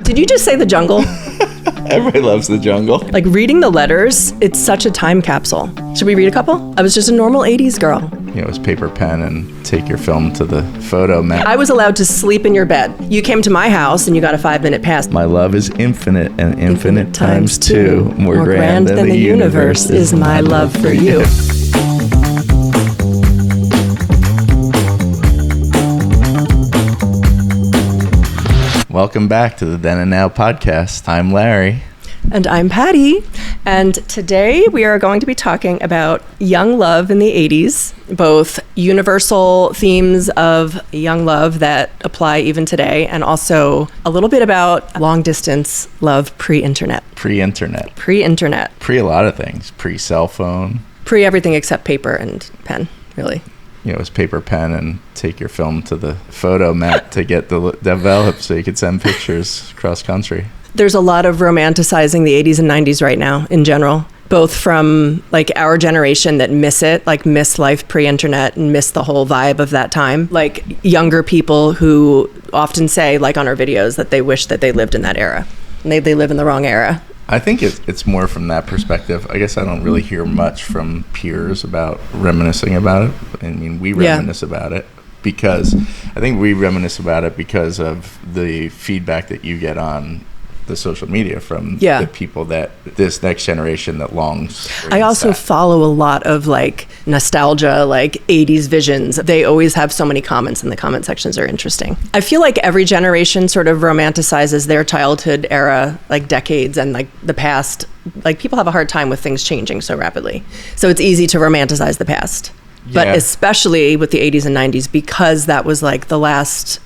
Did you just say the jungle? Everybody loves the jungle. Like reading the letters, it's such a time capsule. Should we read a couple? I was just a normal 80s girl. It was paper, pen, and take your film to the photo mat. I was allowed to sleep in your bed. You came to my house and you got a 5-minute pass. My love is infinite and infinite times two. More grand than the universe is my love for you. Welcome back to the Then and Now podcast. I'm Larry. And I'm Patty. And today we are going to be talking about young love in the 80s, both universal themes of young love that apply even today, and also a little bit about long distance love pre-internet. Pre-internet. Pre-internet. Pre a lot of things. Pre-cell phone. Pre-everything except paper and pen, really. It was paper, pen, and take your film to the photo mat to get developed so you could send pictures cross country. There's a lot of romanticizing the 80s and 90s right now in general, both from like our generation that miss it, like miss life pre-internet and miss the whole vibe of that time. Like younger people who often say, like on our videos, that they wish that they lived in that era. And they live in the wrong era. I think it's more from that perspective. I guess I don't really hear much from peers about reminiscing about it. I mean, we reminisce about it because I think we reminisce about it because of the feedback that you get on the social media from the people that this next generation that longs for. I also follow a lot of like nostalgia, like 80s visions. They always have so many comments and the comment sections are interesting. I feel like every generation sort of romanticizes their childhood era, like decades and like the past. Like people have a hard time with things changing so rapidly. So it's easy to romanticize the past. But especially with the 80s and 90s, because that was like the last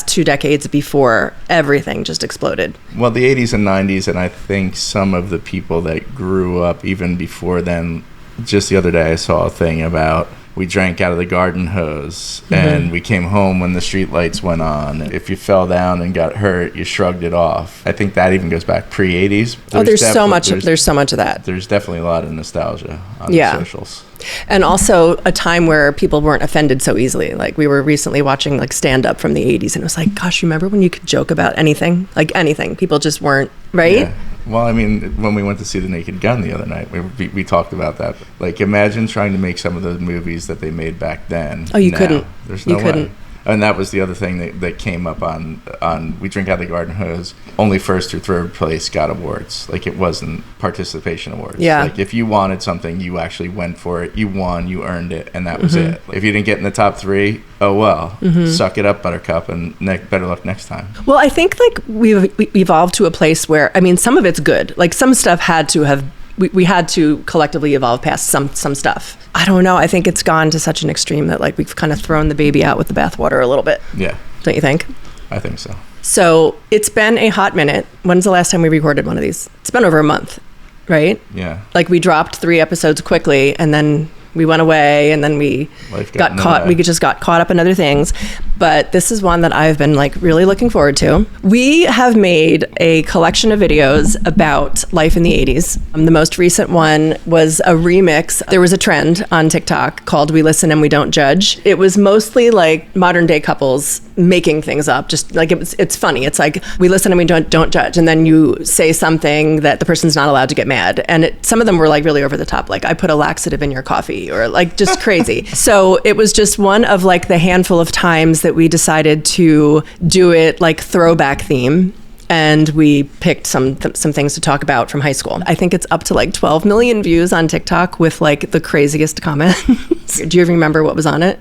2 decades before everything just exploded. Well, the 80s and 90s, and I think some of the people that grew up even before then, just the other day I saw a thing about we drank out of the garden hose and we came home when the street lights went on. If you fell down and got hurt, you shrugged it off. I think that even goes back pre-80s. There's so much of that. There's definitely a lot of nostalgia on the socials. And also a time where people weren't offended so easily. Like we were recently watching like stand-up from the 80s and it was like, gosh, you remember when you could joke about anything? Like anything. People just weren't, right? Yeah. Well, I mean, when we went to see The Naked Gun the other night, we talked about that. Like, imagine trying to make some of the movies that they made back then. Oh, you couldn't. There's no way. And that was the other thing that came up on We Drink Out of the Garden Hose. Only first or third place got awards. Like, it wasn't participation awards. Yeah. Like, if you wanted something, you actually went for it. You won, you earned it, and that was it. If you didn't get in the top 3, oh well. Suck it up, Buttercup, and better luck next time. Well, I think, like, we've evolved to a place where, I mean, some of it's good. Like, some stuff had to have... We had to collectively evolve past some stuff. I don't know. I think it's gone to such an extreme that like we've kind of thrown the baby out with the bathwater a little bit. Yeah. Don't you think? I think so. So it's been a hot minute. When's the last time we recorded one of these? It's been over a month, right? Yeah. Like we dropped 3 episodes quickly and then we went away and then we got caught. We just got caught up in other things. But this is one that I've been like really looking forward to. We have made a collection of videos about life in the 80s. The most recent one was a remix. There was a trend on TikTok called We Listen and We Don't Judge. It was mostly like modern day couples making things up. Just like it's funny. It's like we listen and we don't judge. And then you say something that the person's not allowed to get mad. And some of them were like really over the top. Like I put a laxative in your coffee or like just crazy. So it was just one of like the handful of times that we decided to do it like throwback theme. And we picked some things to talk about from high school. I think it's up to like 12 million views on TikTok with like the craziest comments. Do you remember what was on it?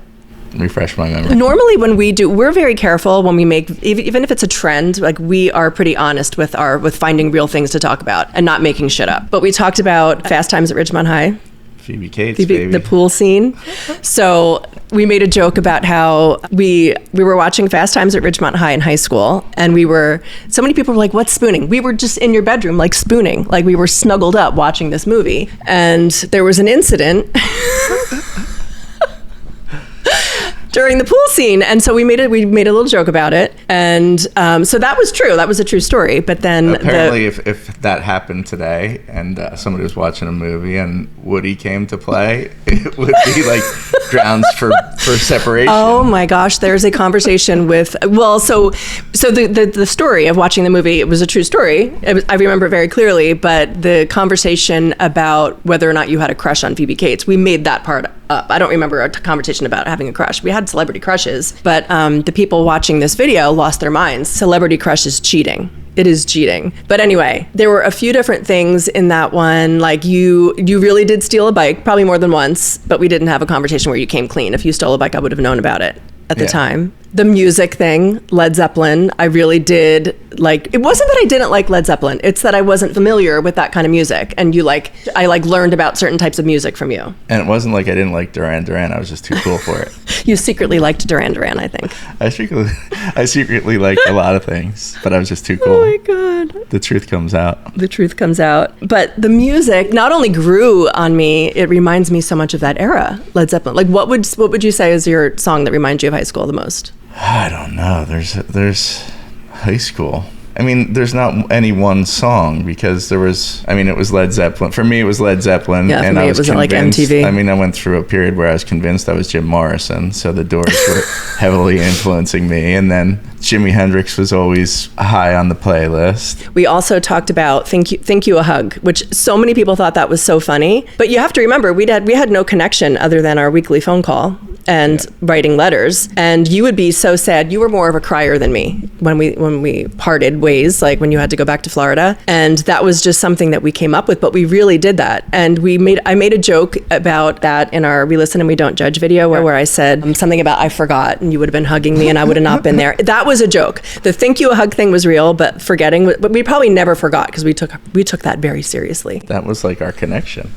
Refresh my memory. Normally when we're very careful when we make, even if it's a trend, like we are pretty honest with finding real things to talk about and not making shit up. But we talked about Fast Times at Ridgemont High. Phoebe Cates, baby. The pool scene. So we made a joke about how we were watching Fast Times at Ridgemont High in high school, and so many people were like, what's spooning? We were just in your bedroom, like spooning. Like we were snuggled up watching this movie. And there was an incident during the pool scene. And so we made a little joke about it. And so that was true. That was a true story. But then apparently if that happened today and somebody was watching a movie and Woody came to play, it would be like grounds for separation. Oh my gosh, there's a conversation with, so the story of watching the movie, it was a true story. I remember it very clearly, but the conversation about whether or not you had a crush on Phoebe Cates, we made that part up. I don't remember a conversation about having a crush. We had celebrity crushes, but the people watching this video lost their minds. Celebrity crush is cheating. It is cheating. But anyway, there were a few different things in that one. Like you really did steal a bike, probably more than once, but we didn't have a conversation where you came clean. If you stole a bike, I would have known about it at the time. The music thing, Led Zeppelin, I really did like. It wasn't that I didn't like Led Zeppelin. It's that I wasn't familiar with that kind of music. And I learned about certain types of music from you. And it wasn't like I didn't like Duran Duran. I was just too cool for it. You secretly liked Duran Duran, I think. I secretly liked a lot of things, but I was just too cool. Oh my God. The truth comes out. The truth comes out. But the music not only grew on me, it reminds me so much of that era, Led Zeppelin. Like what would you say is your song that reminds you of high school the most? I don't know. There's high school. I mean, there's not any one song because it was Led Zeppelin. For me, it was Led Zeppelin. Yeah, and for me, I was it was convinced, like MTV. I mean, I went through a period where I was convinced I was Jim Morrison, so the Doors were heavily influencing me. And then Jimi Hendrix was always high on the playlist. We also talked about Thank You a Hug, which so many people thought that was so funny. But you have to remember, we had no connection other than our weekly phone call and writing letters. And you would be so sad. You were more of a crier than me when we parted ways, like when you had to go back to Florida. And that was just something that we came up with, but we really did that. And I made a joke about that in our We Listen and We Don't Judge video where I said something about I forgot and you would have been hugging me and I would have not been there. That was a joke. The Thank You a Hug thing was real, but we probably never forgot because we took that very seriously. That was like our connection.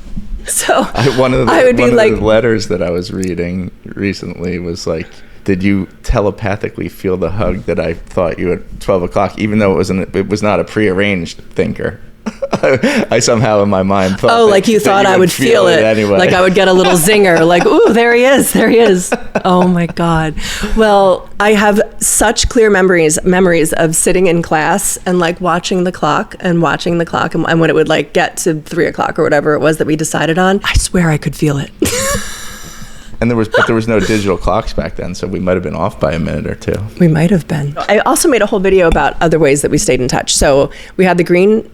So one of the letters that I was reading recently was like, did you telepathically feel the hug that I thought you at 12 o'clock, even though it was not a prearranged thinker? I somehow in my mind thought like you thought I would feel it anyway. Like I would get a little zinger like, ooh, there he is. Oh my God. Well, I have such clear memories of sitting in class and like watching the clock and when it would like get to 3 o'clock or whatever it was that we decided on, I swear I could feel it. And there was no digital clocks back then, so we might have been off by a minute or two. We might have been. I also made a whole video about other ways that we stayed in touch. So we had the green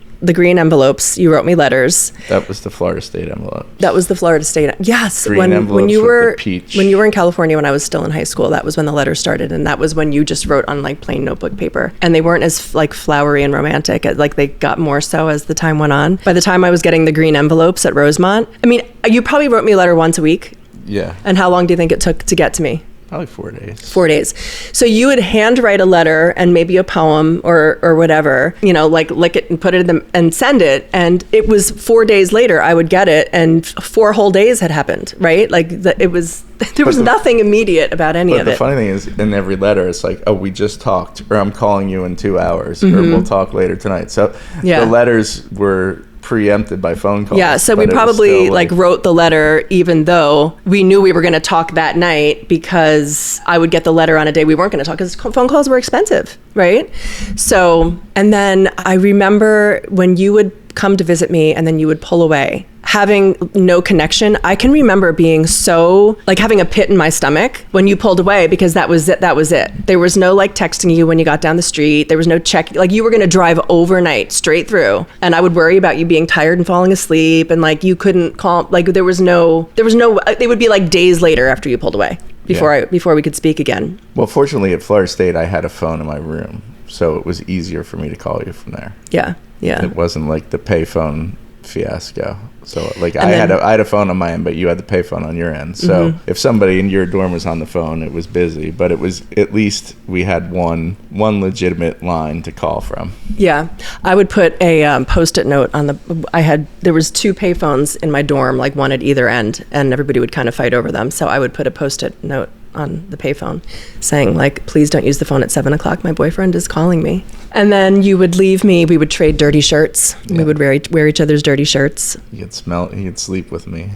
envelopes. You wrote me letters. That was the Florida State envelope. That was the Florida State. Yes. Green envelopes when you were with the peach. When you were in California when I was still in high school, that was when the letters started, and that was when you just wrote on like plain notebook paper, and they weren't as like flowery and romantic. Like they got more so as the time went on. By the time I was getting the green envelopes at Rosemont, I mean, you probably wrote me a letter once a week. Yeah. And how long do you think it took to get to me? Probably 4 days. 4 days. So you would handwrite a letter and maybe a poem or whatever, like lick it and put it in and send it. And it was 4 days later I would get it, and 4 whole days had happened, right? Like there was nothing immediate about any of it. But the funny thing is, in every letter, it's like, oh, we just talked, or I'm calling you in 2 hours, or we'll talk later tonight. So the letters were preempted by phone calls. Yeah, so we probably wrote the letter even though we knew we were going to talk that night, because I would get the letter on a day we weren't going to talk because phone calls were expensive, right? So, and then I remember when you would come to visit me and then you would pull away, having no connection. I can remember being so like having a pit in my stomach when you pulled away, because that was it. There was no like texting you when you got down the street. There was no check. Like you were going to drive overnight straight through, and I would worry about you being tired and falling asleep, and like you couldn't call. Like there was no. It would be like days later after you pulled away before we could speak again. Well, fortunately at Florida State, I had a phone in my room, so it was easier for me to call you from there. Yeah. It wasn't like the payphone fiasco. So like I had a phone on my end, but you had the payphone on your end. So if somebody in your dorm was on the phone, it was busy, but it was at least we had one legitimate line to call from. Yeah, I would put a Post-it note on there was 2 payphones in my dorm, like one at either end, and everybody would kind of fight over them. So I would put a Post-it note on the payphone saying like, please don't use the phone at 7 o'clock. My boyfriend is calling me. And then you would leave me. We would trade dirty shirts. Yeah. We would wear each other's dirty shirts. He'd sleep with me.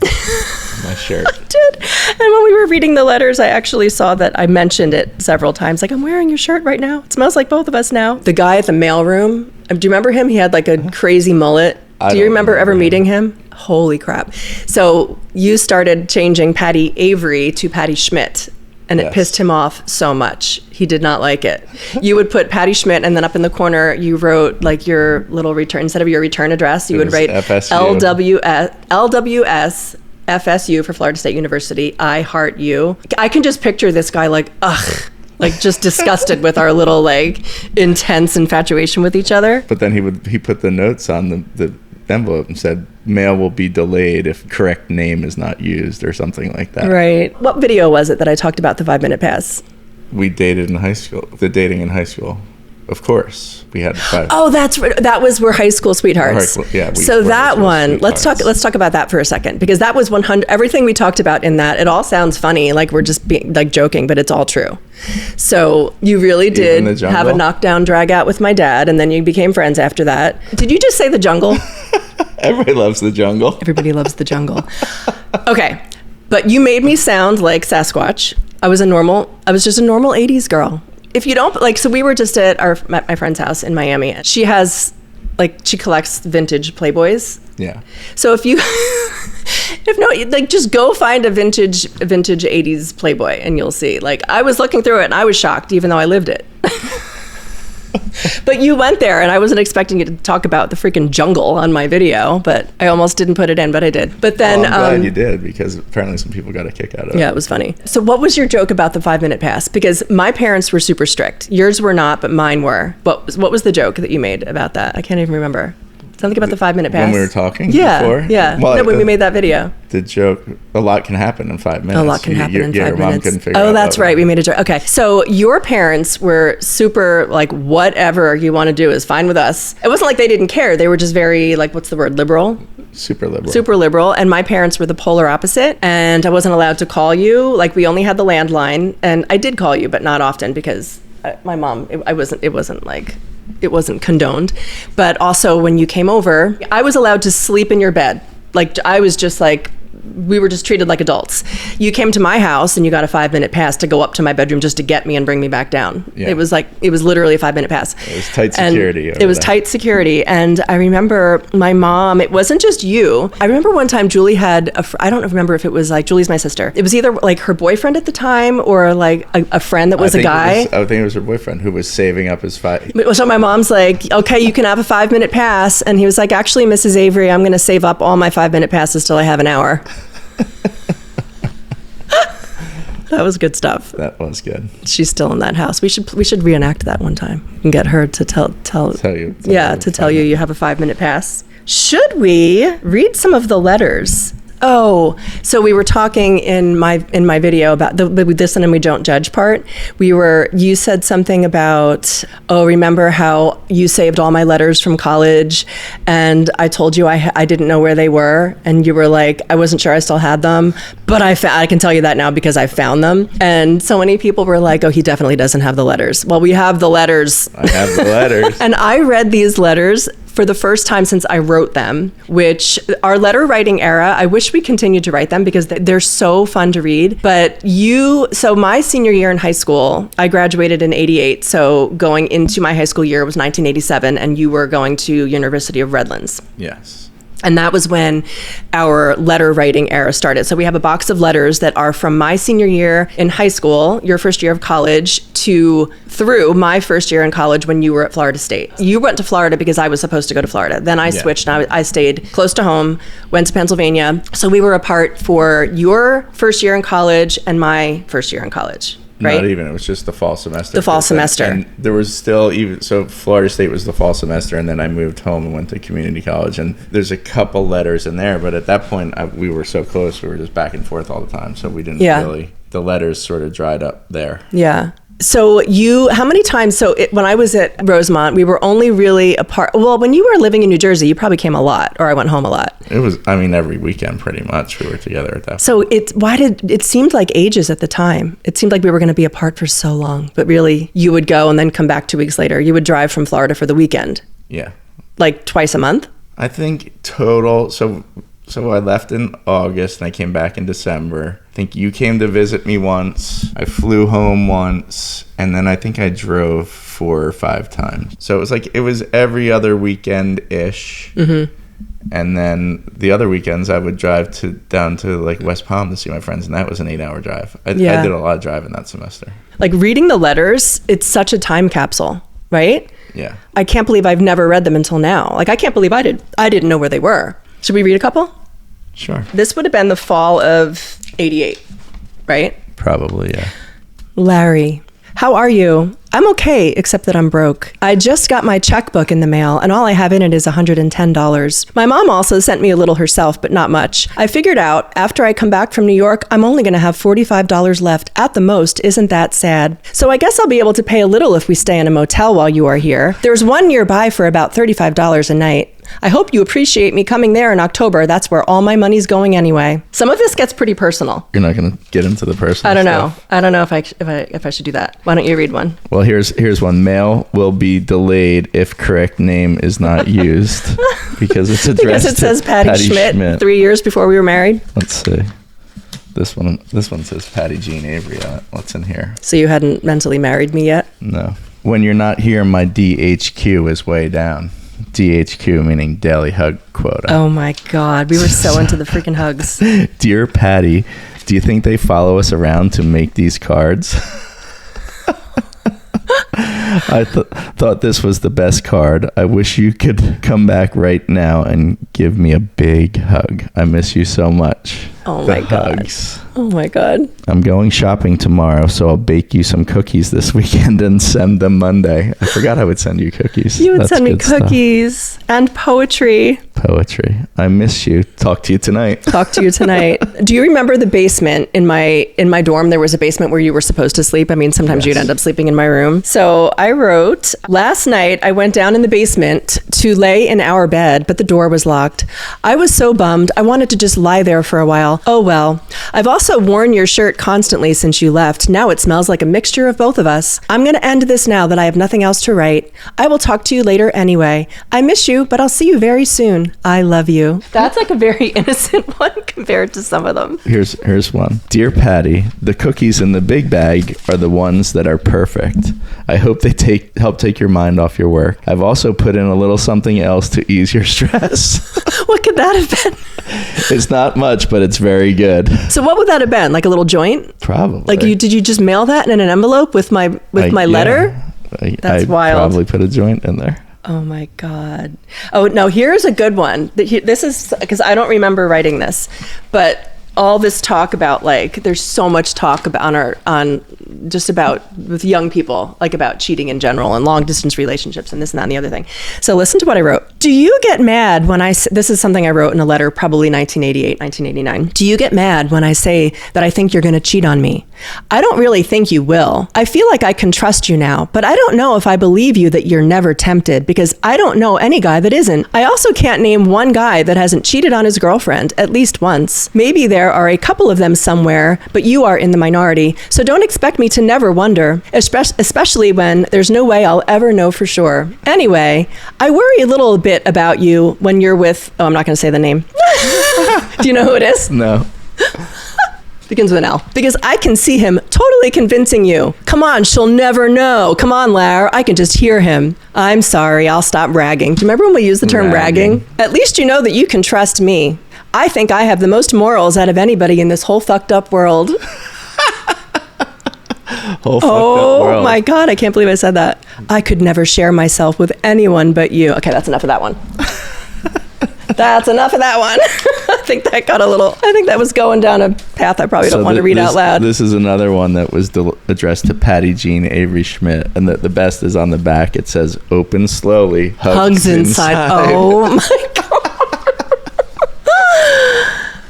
My shirt. I did. And when we were reading the letters, I actually saw that I mentioned it several times. Like, I'm wearing your shirt right now. It smells like both of us now. The guy at the mailroom, do you remember him? He had like a crazy mullet. Do you remember ever meeting him? Holy crap. So you started changing Patty Avery to Patty Schmidt. And it pissed him off so much. He did not like it. You would put Patty Schmidt, and then up in the corner, you wrote like your little return, instead of your return address, you would write LWS FSU for Florida State University, I heart you. I can just picture this guy like, ugh, like just disgusted with our little like intense infatuation with each other. But then he put the notes on the envelope and said, mail will be delayed if correct name is not used, or something like that. Right. What video was it that I talked about the 5-minute pass? We dated in high school. The dating in high school. Of course, we had 5. Oh, that's right. That was We're High School Sweethearts. So that one, let's talk about that for a second, because that was 100. Everything we talked about in that, it all sounds funny, like we're just being like joking, but it's all true. So you really did have a knockdown drag out with my dad, and then you became friends after that. Did you just say the jungle? Everybody loves the jungle. Everybody loves the jungle. Okay, but you made me sound like Sasquatch. I was just a normal 80s girl. If you don't, like, so we were just at my friend's house in Miami. She has, like, she collects vintage Playboys. Yeah. So just go find a vintage 80s Playboy and you'll see. Like, I was looking through it and I was shocked, even though I lived it. But you went there, and I wasn't expecting you to talk about the freaking jungle on my video, but I almost didn't put it in, but I did. But then, I'm glad you did, because apparently some people got a kick out of it. Yeah, it was funny. So what was your joke about the 5-minute pass? Because my parents were super strict. Yours were not, but mine were. What was the joke that you made about that? I can't even remember. Something about the 5-minute pass. When we were talking before? Yeah. Well, when we made that video. The joke, a lot can happen in 5 minutes. A lot can happen in 5 minutes. Mom couldn't figure out. Oh, that's right. We made a joke. Okay. So your parents were super, like, whatever you want to do is fine with us. It wasn't like they didn't care. They were just very, like, what's the word? Liberal? Super liberal. Super liberal. And my parents were the polar opposite. And I wasn't allowed to call you. Like, we only had the landline. And I did call you, but not often, because my mom, it wasn't condoned. But also when you came over, I was allowed to sleep in your bed. Like, I was just like, we were just treated like adults. You came to my house and you got a 5-minute pass to go up to my bedroom just to get me and bring me back down. Yeah. It was literally a 5-minute pass. It was tight security. Tight security. And I remember my mom, it wasn't just you. I remember one time Julie had, I don't remember if it was like, Julie's my sister. It was either like her boyfriend at the time or like a friend that was a guy. I think it was her boyfriend who was saving up his 5. So my mom's like, okay, you can have a 5-minute pass. And he was like, actually, Mrs. Avery, I'm going to save up all my 5-minute passes till I have an hour. That was good stuff. That was good. She's still in that house. We should reenact that one time and get her to tell you you have a 5-minute pass. Should we read some of the letters? Oh, so we were talking in my video about the listen and we don't judge part. You said something about, remember how you saved all my letters from college, and I told you I didn't know where they were, and you were like, I wasn't sure I still had them, but I can tell you that now because I found them. And so many people were like, oh, he definitely doesn't have the letters. Well, we have the letters. I have the letters. And I read these letters for the first time since I wrote them, which our letter writing era, I wish we continued to write them because they're so fun to read. But so my senior year in high school, I graduated in 88. So going into my high school year was 1987, and you were going to University of Redlands. Yes. And that was when our letter writing era started. So we have a box of letters that are from my senior year in high school, your first year of college, through my first year in college when you were at Florida State. You went to Florida because I was supposed to go to Florida. Then I switched and I stayed close to home, went to Pennsylvania. So we were apart for your first year in college and my first year in college. Right? Not even. It was just the fall semester. The fall semester. And there was still so Florida State was the fall semester, and then I moved home and went to community college. And there's a couple letters in there, but at that point we were so close, we were just back and forth all the time. So we didn't really. The letters sort of dried up there. Yeah. So how many times, when I was at Rosemont, we were only really apart. Well, when you were living in New Jersey, you probably came a lot, or I went home a lot. It was, every weekend pretty much we were together at that point. So it seemed like ages at the time. It seemed like we were going to be apart for so long, but really you would go and then come back 2 weeks later. You would drive from Florida for the weekend. Yeah. Like twice a month? I think total, so So I left in August and I came back in December. I think you came to visit me once. I flew home once. And then I think I drove 4 or 5 times. So it was every other weekend-ish. Mm-hmm. And then the other weekends I would drive down to like West Palm to see my friends. And that was an 8-hour drive. I did a lot of driving that semester. Like reading the letters, it's such a time capsule, right? Yeah. I can't believe I've never read them until now. Like I can't believe I didn't know where they were. Should we read a couple? Sure. This would have been the fall of 88, right? Probably, yeah. Larry, how are you? I'm okay, except that I'm broke. I just got my checkbook in the mail, and all I have in it is $110. My mom also sent me a little herself, but not much. I figured out, after I come back from New York, I'm only going to have $45 left at the most. Isn't that sad? So I guess I'll be able to pay a little if we stay in a motel while you are here. There's one nearby for about $35 a night. I hope you appreciate me coming there in October. That's where all my money's going anyway. Some of this gets pretty personal. You're not going to get into the personal I don't stuff. know. I don't know if I should do that. Why don't you read one? Well, here's one. Mail will be delayed if correct name is not used because it's addressed because it says Patty Schmidt 3 years before we were married. Let's see. This one says Patty Jean Avery on it. What's in here? So you hadn't mentally married me yet? No. When you're not here, my DHQ is way down. DHQ meaning daily hug quota. Oh my God. We were so into the freaking hugs. Dear Patty, do you think they follow us around to make these cards? I thought this was the best card. I wish you could come back right now and give me a big hug. I miss you so much. Oh my God. Hugs. Oh my God. I'm going shopping tomorrow, so I'll bake you some cookies this weekend and send them Monday. I forgot I would send you cookies. You would send me cookies and poetry. Poetry. I miss you. Talk to you tonight. Talk to you tonight. Do you remember the basement in my dorm? There was a basement where you were supposed to sleep. I mean, sometimes you'd end up sleeping in my room. So I wrote, last night I went down in the basement to lay in our bed, but the door was locked. I was so bummed. I wanted to just lie there for a while. Oh well. I've also worn your shirt constantly since you left. Now it smells like a mixture of both of us. I'm going to end this now that I have nothing else to write. I will talk to you later anyway. I miss you, but I'll see you very soon. I love you. That's like a very innocent one compared to some of them. Here's one. Dear Patty, the cookies in the big bag are the ones that are perfect. I hope they help take your mind off your work. I've also put in a little something else to ease your stress. What could that have been? It's not much, but it's very good. So what would that have been? Like a little joint? Probably. Like did you just mail that in an envelope with my letter? That's wild. I probably put a joint in there. Oh my God. Oh no, here's a good one. This is because I don't remember writing this, but all this talk about like there's so much talk about on just about with young people, like about cheating in general and long distance relationships and this and that and the other thing. So listen to what I wrote. Do you get mad when this is something I wrote in a letter, probably 1988, 1989. Do you get mad when I say that I think you're going to cheat on me? I don't really think you will. I feel like I can trust you now, but I don't know if I believe you that you're never tempted because I don't know any guy that isn't. I also can't name one guy that hasn't cheated on his girlfriend at least once. Maybe there are a couple of them somewhere, but you are in the minority. So don't expect me to never wonder, especially when there's no way I'll ever know for sure. Anyway, I worry a little bit about you when you're with, I'm not going to say the name. Do you know who it is? No. Begins with an L. Because I can see him totally convincing you. Come on, she'll never know. Come on, Lar. I can just hear him. I'm sorry, I'll stop bragging. Do you remember when we used the term bragging? At least you know that you can trust me. I think I have the most morals out of anybody in this whole fucked up world. Oh my God, I can't believe I said that. I could never share myself with anyone but you. Okay, that's enough of that one. That's enough of that one. I think that was going down a path I probably don't want to read out loud. This is another one that was addressed to Patty Jean Avery Schmidt, and the best is on the back. It says, open slowly, hugs inside. Oh my God.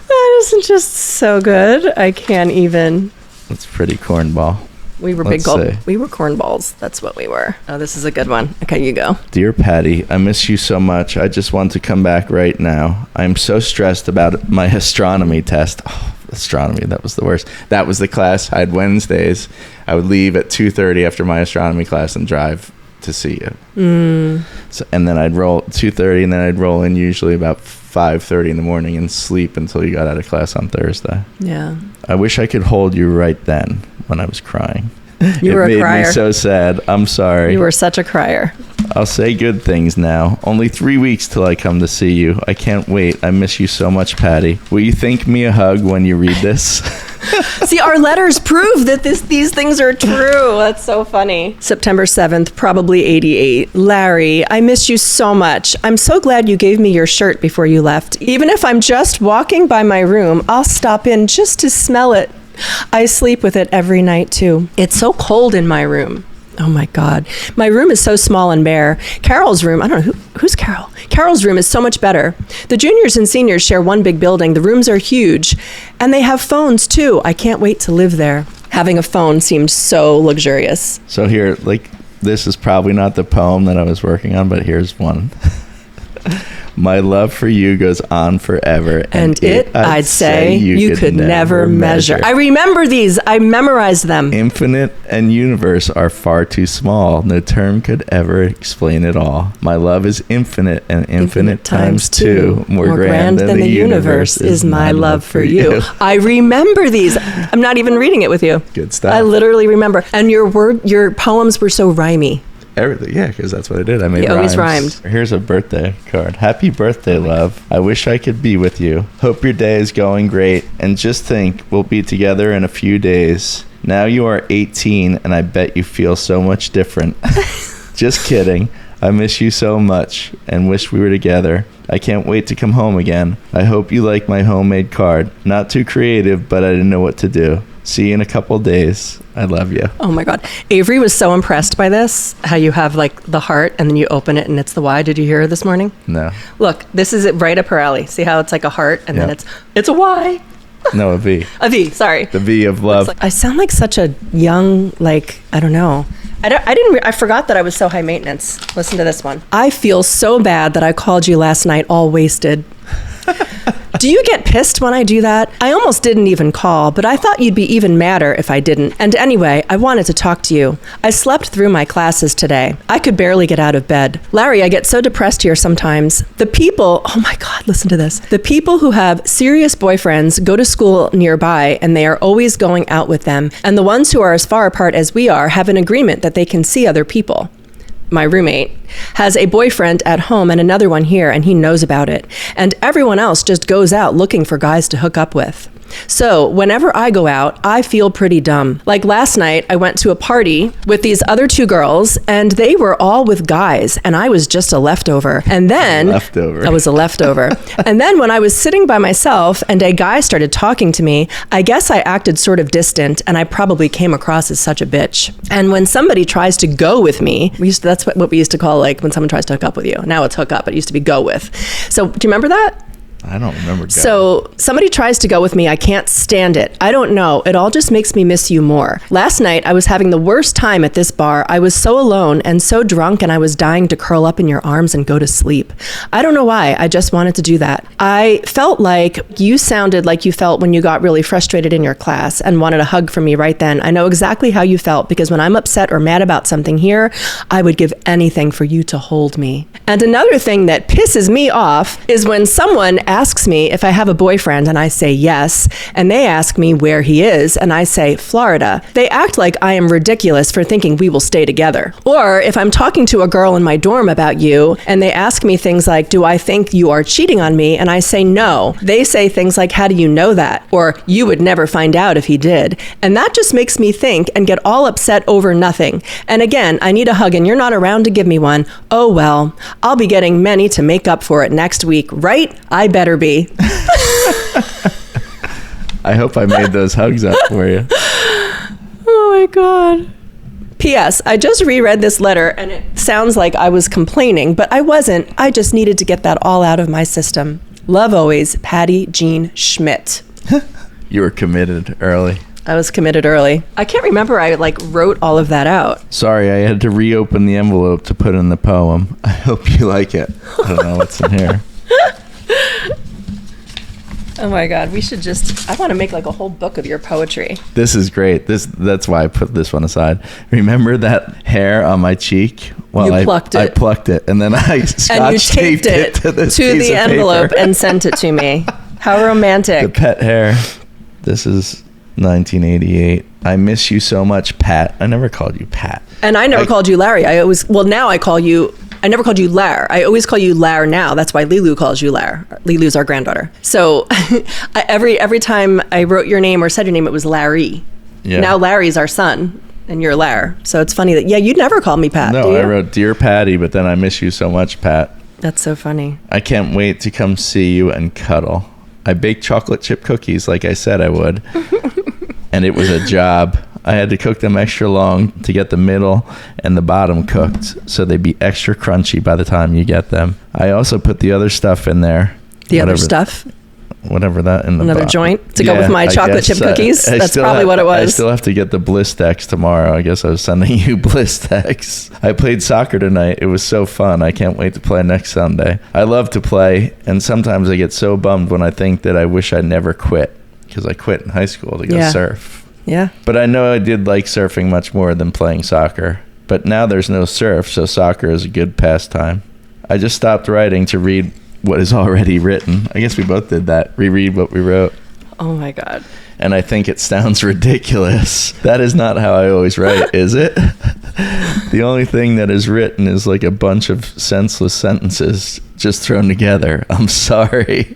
That isn't just so good. I can't even. That's pretty cornball. We were we were cornballs. That's what we were. Oh, this is a good one. Okay, you go. Dear Patty, I miss you so much. I just want to come back right now. I'm so stressed about my astronomy test. Oh, astronomy, that was the worst. That was the class I had Wednesdays. I would leave at 2:30 after my astronomy class and drive to see you. So, and then I'd roll 2:30, and then I'd roll in usually about 5:30 in the morning and sleep until you got out of class on Thursday. Yeah. I wish I could hold you right then when I was crying. You were a crier. It made me so sad. I'm sorry. You were such a crier. I'll say good things now. Only 3 weeks till I come to see you. I can't wait. I miss you so much, Patty. Will you think me a hug when you read this? See, our letters prove that these things are true. That's so funny. September 7th, probably 88. Larry, I miss you so much. I'm so glad you gave me your shirt before you left. Even if I'm just walking by my room, I'll stop in just to smell it. I sleep with it every night, too. It's so cold in my room. Oh, my God. My room is so small and bare. Carol's room, I don't know, who's Carol? Carol's room is so much better. The juniors and seniors share one big building. The rooms are huge. And they have phones, too. I can't wait to live there. Having a phone seemed so luxurious. So here, this is probably not the poem that I was working on, but here's one. My love for you goes on forever. And I'd say, you could never measure. I remember these. I memorized them. Infinite and universe are far too small. No term could ever explain it all. My love is infinite and infinite times two. More grand than the universe is my love for you. I remember these. I'm not even reading it with you. Good stuff. I literally remember. And your poems were so rhymey. Everything, yeah, because that's what I did. I made rhymes. Always rhymed. Here's a birthday card. Happy birthday, love. I wish I could be with you. Hope your day is going great. And just think, we'll be together in a few days. Now you are 18, and I bet you feel so much different. Just kidding. I miss you so much and wish we were together. I can't wait to come home again. I hope you like my homemade card. Not too creative, but I didn't know what to do. See you in a couple days. I love you. Oh my God. Avery was so impressed by this, how you have the heart and then you open it and it's the Y. Did you hear her this morning? No. Look, this is it right up her alley. See how it's like a heart and then it's a Y. No, a V. A V, sorry. The V of love. I sound like such a young, I don't know. I forgot that I was so high maintenance. Listen to this one. I feel so bad that I called you last night all wasted. Do you get pissed when I do that? I almost didn't even call, but I thought you'd be even madder if I didn't. And anyway, I wanted to talk to you. I slept through my classes today. I could barely get out of bed. Larry, I get so depressed here sometimes. The people, oh my God, listen to this. The people who have serious boyfriends go to school nearby and they are always going out with them. And the ones who are as far apart as we are have an agreement that they can see other people. My roommate has a boyfriend at home and another one here, and he knows about it. And everyone else just goes out looking for guys to hook up with. So whenever I go out, I feel pretty dumb. Like last night, I went to a party with these other two girls, and they were all with guys, and I was just a leftover. And then I was a leftover. And then when I was sitting by myself and a guy started talking to me, I guess I acted sort of distant, and I probably came across as such a bitch. And when somebody tries to go with me, that's what we used to call when someone tries to hook up with you. Now it's hook up. It used to be go with. So do you remember that? I don't remember. So somebody tries to go with me. I can't stand it. I don't know. It all just makes me miss you more. Last night, I was having the worst time at this bar. I was so alone and so drunk, and I was dying to curl up in your arms and go to sleep. I don't know why. I just wanted to do that. I felt like you sounded like you felt when you got really frustrated in your class and wanted a hug from me right then. I know exactly how you felt, because when I'm upset or mad about something here, I would give anything for you to hold me. And another thing that pisses me off is when someone asks me if I have a boyfriend and I say yes, and they ask me where he is and I say Florida. They act like I am ridiculous for thinking we will stay together. Or if I'm talking to a girl in my dorm about you and they ask me things like, do I think you are cheating on me? And I say no. They say things like, how do you know that? Or you would never find out if he did. And that just makes me think and get all upset over nothing. And again, I need a hug and you're not around to give me one. Oh well, I'll be getting many to make up for it next week, right? I better be. I hope I made those hugs up for you. Oh my God. P.S. I just reread this letter and it sounds like I was complaining, but I wasn't. I just needed to get that all out of my system. Love always, Patty Jean Schmidt. You were committed early. I was committed early. I can't remember I wrote all of that out. Sorry, I had to reopen the envelope to put in the poem. I hope you like it. I don't know what's in here. Oh my God, we should I want to make a whole book of your poetry. This is great. That's why I put this one aside. Remember that hair on my cheek Well, you plucked it. I plucked it, and then I scotch taped it to the envelope and sent it to me. How romantic. The pet hair. This is 1988. I miss you so much, Pat. I never called you Pat. And I never called you Larry. I never called you Lar. I always call you Lar now. That's why Lilu calls you Lar. Lilu's our granddaughter. So every time I wrote your name or said your name, it was Larry. Yeah. Now Larry's our son. And you're Lar. So it's funny that, you'd never call me Pat. No, I wrote Dear Patty, but then I miss you so much, Pat. That's so funny. I can't wait to come see you and cuddle. I baked chocolate chip cookies like I said I would. And it was a job. I had to cook them extra long to get the middle and the bottom cooked so they'd be extra crunchy by the time you get them. I also put the other stuff in there. Other stuff? Whatever that in the another joint to go with my chocolate chip cookies. That's probably what it was. I still have to get the Blistex tomorrow. I guess I was sending you Blistex. I played soccer tonight. It was so fun. I can't wait to play next Sunday. I love to play, and sometimes I get so bummed when I think that I wish I never quit, because I quit in high school to go surf. Yeah. But I know I did like surfing much more than playing soccer. But now there's no surf, so soccer is a good pastime. I just stopped writing to read what is already written. I guess we both did that. Reread what we wrote. Oh my God. And I think it sounds ridiculous. That is not how I always write, is it? The only thing that is written is like a bunch of senseless sentences just thrown together. I'm sorry.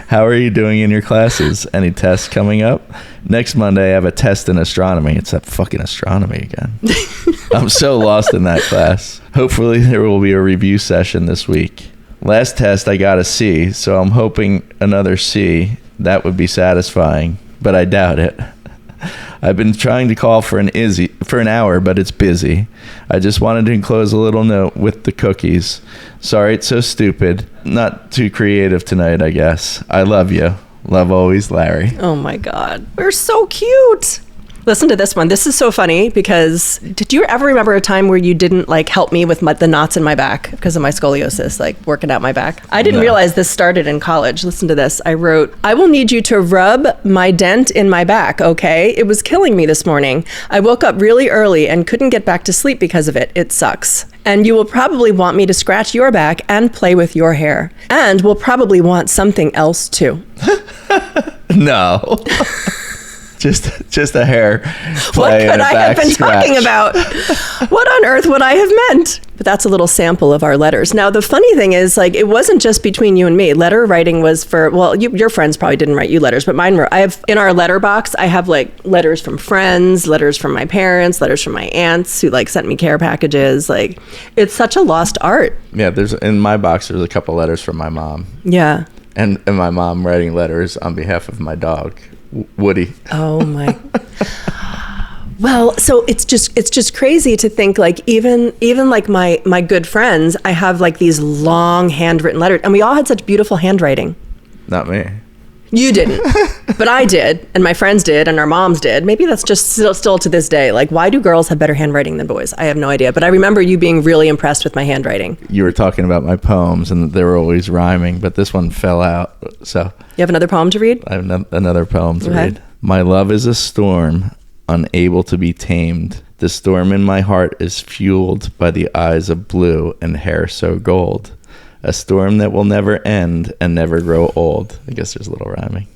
How are you doing in your classes? Any tests coming up? Next Monday, I have a test in astronomy. It's that fucking astronomy again. I'm so lost in that class. Hopefully, there will be a review session this week. Last test, I got a C, so I'm hoping another C. That would be satisfying, but I doubt it. I've been trying to call for an hour, but it's busy. I just wanted to enclose a little note with the cookies. Sorry it's so stupid. Not too creative tonight, I guess. I love you. Love always, Larry. Oh my God. We're so cute. Listen to this one. This is so funny because did you ever remember a time where you didn't help me with the knots in my back because of my scoliosis, working out my back? I didn't realize this started in college. Listen to this. I wrote, I will need you to rub my dent in my back, okay? It was killing me this morning. I woke up really early and couldn't get back to sleep because of it. It sucks. And you will probably want me to scratch your back and play with your hair. And we'll probably want something else too. No. Just a hair play. What could I have been scratch. Talking about? What on earth would I have meant? But that's a little sample of our letters. Now, the funny thing is, it wasn't just between you and me. Letter writing was for, your friends probably didn't write you letters, but mine were. I have, in our letter box, I have letters from friends, letters from my parents, letters from my aunts who sent me care packages. It's such a lost art. Yeah, in my box, there's a couple letters from my mom. Yeah. And my mom writing letters on behalf of my dog. Woody. Oh my. Well, so it's just crazy to think even my good friends, I have these long handwritten letters, and we all had such beautiful handwriting. Not me. You didn't, but I did, and my friends did, and our moms did. Maybe that's just still to this day. Why do girls have better handwriting than boys? I have no idea, but I remember you being really impressed with my handwriting. You were talking about my poems, and they were always rhyming, but this one fell out. So you have another poem to read? I have another poem to read. My love is a storm, unable to be tamed. The storm in my heart is fueled by the eyes of blue and hair so gold. A storm that will never end and never grow old. I guess there's a little rhyming.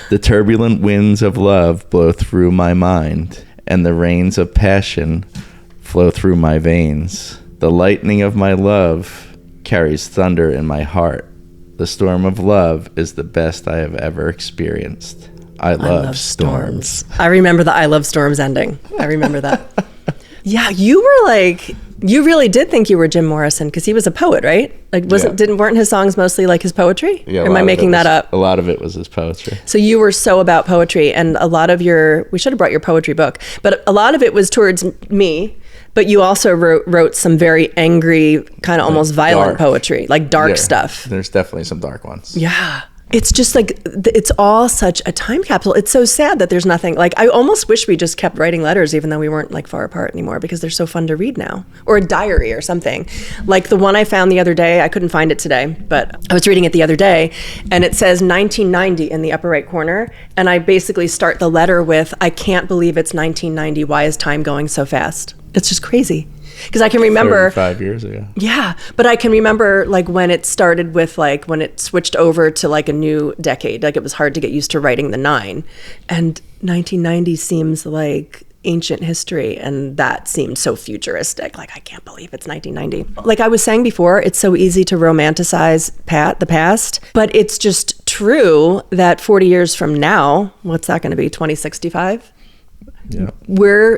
The turbulent winds of love blow through my mind, and the rains of passion flow through my veins. The lightning of my love carries thunder in my heart. The storm of love is the best I have ever experienced. I love storms. I remember the I love storms ending. I remember that. Yeah, you were you really did think you were Jim Morrison because he was a poet, right? Weren't his songs mostly his poetry? Yeah. Or am I making that up? A lot of it was his poetry. So you were so about poetry, and a lot of we should have brought your poetry book, but a lot of it was towards me. But you also wrote some very angry, kind of almost violent poetry, dark stuff. There's definitely some dark ones. Yeah. It's just it's all such a time capsule. It's so sad that there's nothing I almost wish we just kept writing letters even though we weren't far apart anymore because they're so fun to read now. Or a diary or something. The one I found the other day, I couldn't find it today, but I was reading it the other day and it says 1990 in the upper right corner. And I basically start the letter with, I can't believe it's 1990. Why is time going so fast? It's just crazy. Because I can remember 5 years ago. Yeah, but I can remember like when it started with like when it switched over to like a new decade. Like it was hard to get used to writing the 9, and 1990 seems like ancient history, and that seemed so futuristic. Like I can't believe it's 1990. Like I was saying before, it's so easy to romanticize the past, but it's just true that 40 years from now, what's that going to be? 2065. Yeah.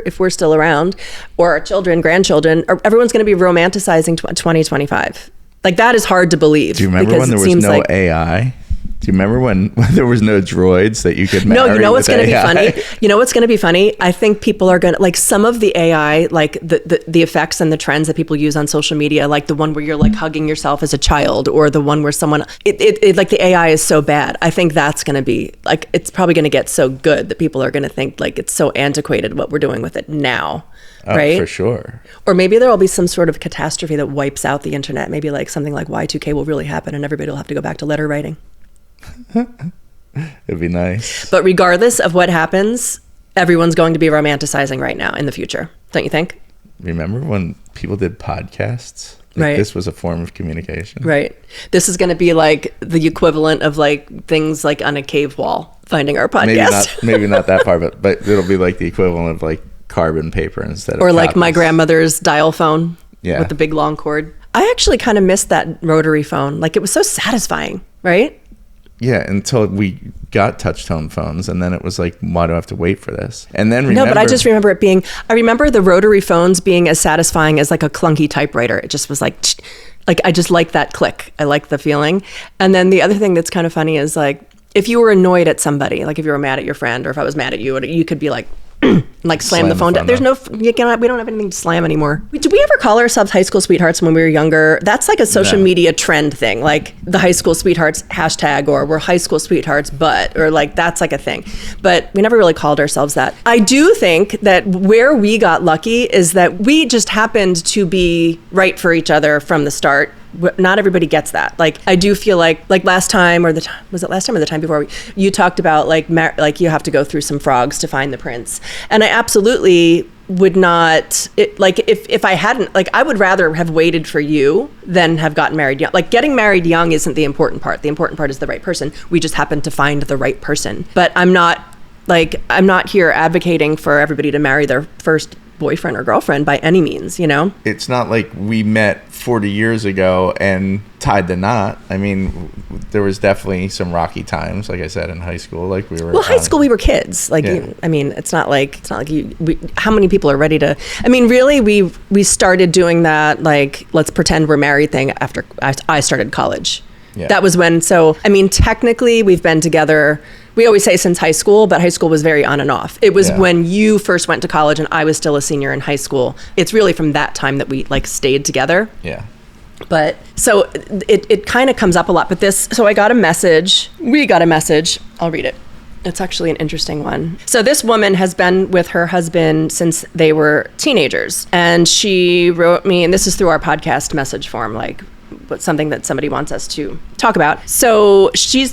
If we're still around, or our children, grandchildren, or everyone's going to be romanticizing 2025. Like that is hard to believe. Do you remember when there was no AI? Do you remember when there was no droids that you could marry? No, you know what's going to be funny? You know what's going to be funny? I think people are going to, like some of the AI, like the effects and the trends that people use on social media, like the one where you're like hugging yourself as a child, or the one where someone, it like the AI is so bad. I think that's going to be, like, it's probably going to get so good that people are going to think like it's so antiquated what we're doing with it now. Right? For sure. Or maybe there will be some sort of catastrophe that wipes out the internet. Maybe like something like Y2K will really happen and everybody will have to go back to letter writing. It'd be nice. But regardless of what happens, everyone's going to be romanticizing right now in the future. Don't you think? Remember when people did podcasts? Like right. This was a form of communication. Right. This is going to be like the equivalent of like things like on a cave wall, finding our podcast. Maybe not that far, but it'll be like the equivalent of like carbon paper instead of or like copies. My grandmother's dial phone with the big long cord. I actually kind of missed that rotary phone. Like it was so satisfying, right? Yeah, until we got touch tone phones, and then it was like, why do I have to wait for this? And then No, but I just remember it being, I remember the rotary phones being as satisfying as like a clunky typewriter. It just was like I just like that click. I like the feeling. And then the other thing that's kind of funny is like, if you were annoyed at somebody, like if you were mad at your friend, or if I was mad at you, you could be like, like slam the phone down. There's no, we don't have anything to slam anymore. Did we ever call ourselves high school sweethearts when we were younger? That's like a social media trend thing, like the high school sweethearts hashtag, or we're high school sweethearts, but, or like that's like a thing. But we never really called ourselves that. I do think that where we got lucky is that we just happened to be right for each other from the start. Not everybody gets that. Like I do feel like last time, or was it last time or the time before, you talked about like you have to go through some frogs to find the prince. And I absolutely would not, like if I hadn't, like I would rather have waited for you than have gotten married young. Like getting married young isn't the important part. The important part is the right person. We just happened to find the right person. But I'm not here advocating for everybody to marry their first boyfriend or girlfriend by any means, you know? It's not like we met 40 years ago and tied the knot. I mean, there was definitely some rocky times, like I said, in high school. Like we were. Well, high school we were kids. Like, I mean, it's not like how many people are ready to? I mean, really, we started doing that like let's pretend we're married thing after I started college. Yeah. That was when. So I mean, technically, we've been together. We always say since high school, but high school was very on and off. It was when you first went to college and I was still a senior in high school. It's really from that time that we like stayed together. Yeah. But so it kind of comes up a lot. But so I got a message. We got a message. I'll read it. It's actually an interesting one. So this woman has been with her husband since they were teenagers. And she wrote me, and this is through our podcast message form, like, but something that somebody wants us to talk about. So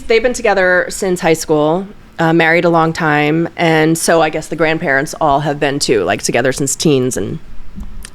they've been together since high school, married a long time. And so I guess the grandparents all have been too, like together since teens. And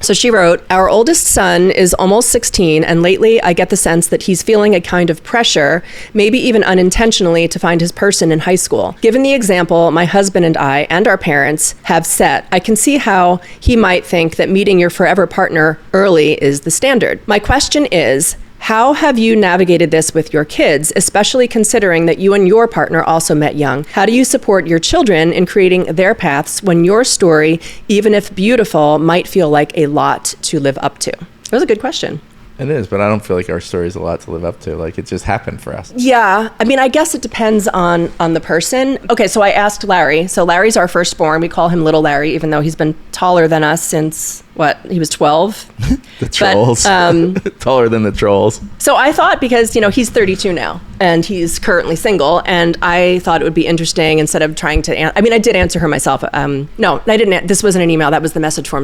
so she wrote, our oldest son is almost 16, and lately I get the sense that he's feeling a kind of pressure, maybe even unintentionally, to find his person in high school. Given the example my husband and I and our parents have set, I can see how he might think that meeting your forever partner early is the standard. My question is, how have you navigated this with your kids, especially considering that you and your partner also met young? How do you support your children in creating their paths when your story, even if beautiful, might feel like a lot to live up to? That was a good question. It is, but I don't feel like our story is a lot to live up to. Like, it just happened for us. Yeah. I mean, I guess it depends on the person. Okay, so I asked Larry. So Larry's our firstborn. We call him Little Larry, even though he's been taller than us since, he was 12? The trolls. But, taller than the trolls. So I thought, because, he's 32 now, and he's currently single, and I thought it would be interesting, instead of trying to, I did answer her myself. No, I didn't. This wasn't an email. That was the message form.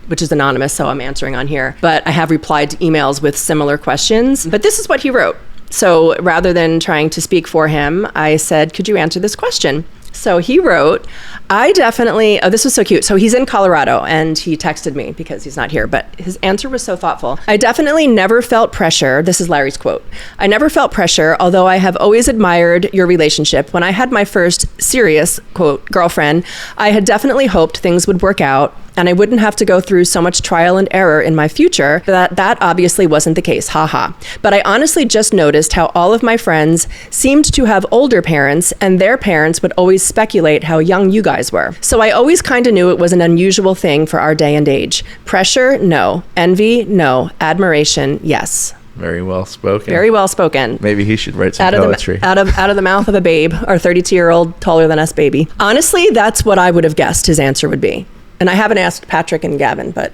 Which is anonymous, so I'm answering on here. But I have replied to emails with similar questions. But this is what he wrote. So rather than trying to speak for him, I said, could you answer this question? So he wrote, this was so cute. So he's in Colorado and he texted me because he's not here, but his answer was so thoughtful. I definitely never felt pressure. This is Larry's quote. I never felt pressure, although I have always admired your relationship. When I had my first serious, quote, girlfriend, I had definitely hoped things would work out and I wouldn't have to go through so much trial and error in my future. That obviously wasn't the case, haha. But I honestly just noticed how all of my friends seemed to have older parents and their parents would always speculate how young you guys were. So I always kind of knew it was an unusual thing for our day and age. Pressure, no. Envy, no. Admiration, yes. Very well spoken. Very well spoken. Maybe he should write some poetry. Out of the mouth of a babe, our 32-year-old taller than us baby. Honestly, that's what I would have guessed his answer would be. And I haven't asked Patrick and Gavin, but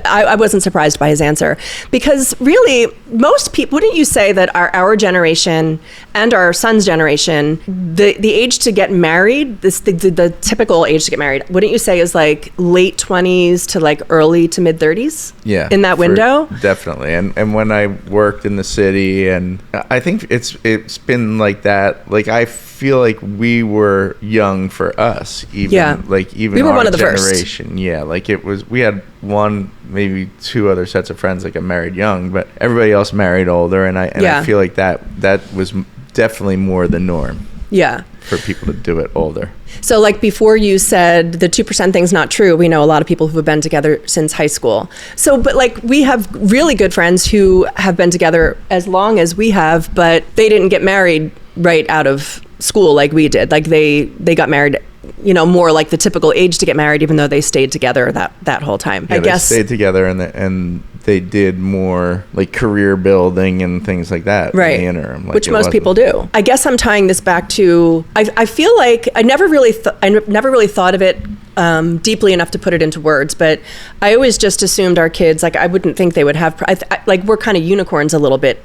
I wasn't surprised by his answer. Because really, most people, wouldn't you say that our generation and our son's generation, the age to get married, the typical age to get married, wouldn't you say is like late 20s to like early to mid 30s? Yeah. In that window? Definitely. And when I worked in the city, and I think it's been like that. Like I feel like we were young for us, even we were one of the generation. First. Yeah, like we had one, maybe two other sets of friends that got married young, but everybody else married older, and I feel like that was definitely more the norm. Yeah. For people to do it older. So like before you said the 2% thing's not true, we know a lot of people who have been together since high school. So, but like we have really good friends who have been together as long as we have, but they didn't get married right out of school like we did. Like they got married, more like the typical age to get married, even though they stayed together that whole time. Yeah, I guess they stayed together and they did more like career building and things like that in the interim, which most people do. I guess I'm tying this back to I feel like I never really thought of it deeply enough to put it into words, but I always just assumed our kids, like I wouldn't think they would have like we're kind of unicorns a little bit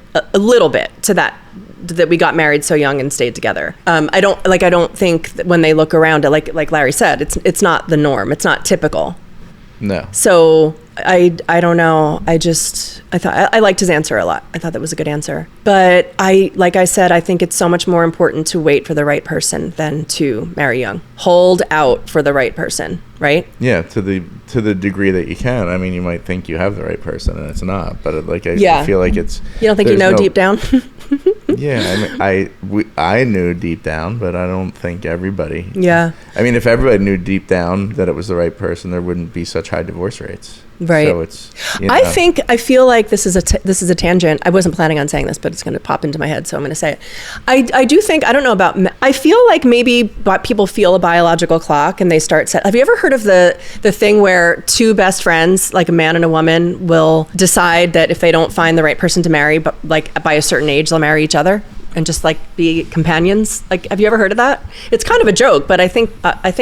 to that we got married so young and stayed together. I don't think that when they look around, like Larry said, it's not the norm. It's not typical. No. So I don't know. I thought I liked his answer a lot. I thought that was a good answer. But like I said, I think it's so much more important to wait for the right person than to marry young. Hold out for the right person, right? Yeah, to the degree that you can. I mean, you might think you have the right person and it's not, but I feel like it's. You don't think you know deep down? Yeah, I mean, I knew deep down, but I don't think everybody. Yeah. I mean, if everybody knew deep down that it was the right person, there wouldn't be such high divorce rates. Right. So it's. I feel like this is a tangent. I wasn't planning on saying this, but it's going to pop into my head, so I'm going to say it. I do think, I don't know about. I feel like maybe people feel a biological clock and they start set. Have you ever heard of the thing where two best friends, like a man and a woman, will decide that if they don't find the right person to marry, but like by a certain age, they'll marry each other and just like be companions? Like, have you ever heard of that? It's kind of a joke, but I think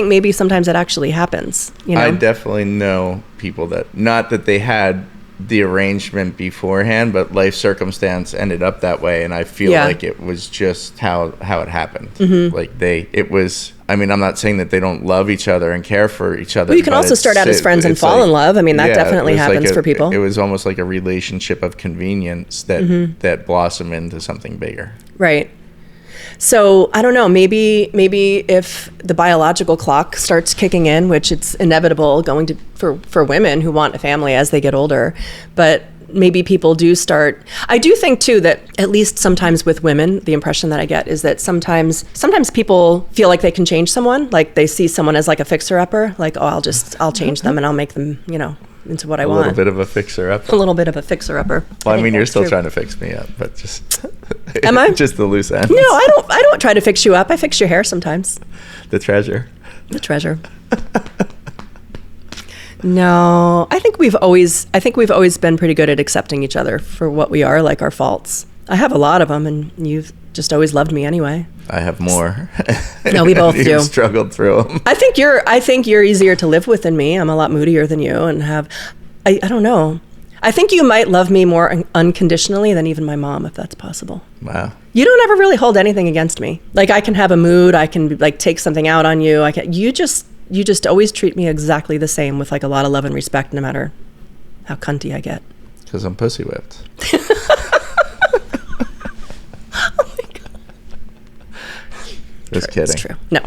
maybe sometimes it actually happens. I definitely know people that, not that they had the arrangement beforehand, but life circumstance ended up that way, and I feel like it was just how it happened. Mm-hmm. Like it was. I mean, I'm not saying that they don't love each other and care for each other. Well, you can also start out as friends and fall in love. I mean, that definitely happens for people. It was almost like a relationship of convenience that blossomed into something bigger. Right. So I don't know, maybe if the biological clock starts kicking in, which it's inevitable for women who want a family as they get older, but maybe people do start. I do think too that at least sometimes with women, the impression that I get is that sometimes people feel like they can change someone, like they see someone as like a fixer-upper, like, oh, I'll change them and I'll make them, into what I want. A little bit of a fixer-upper. A little bit of a fixer-upper. Well, I mean, you're still trying to fix me up, but just... Am I? Just the loose ends. No, I don't try to fix you up. I fix your hair sometimes. The treasure. No, I think we've always been pretty good at accepting each other for what we are, like our faults. I have a lot of them, and you've just always loved me anyway. I have more. No, we both do. Struggled through them. I think you're easier to live with than me. I'm a lot moodier than you, and I don't know. I think you might love me more unconditionally than even my mom, if that's possible. Wow. You don't ever really hold anything against me. Like, I can have a mood. I can like take something out on you. You just always treat me exactly the same with like a lot of love and respect, no matter how cunty I get. Because I'm pussy whipped. Oh my God. Just kidding. It's true. No.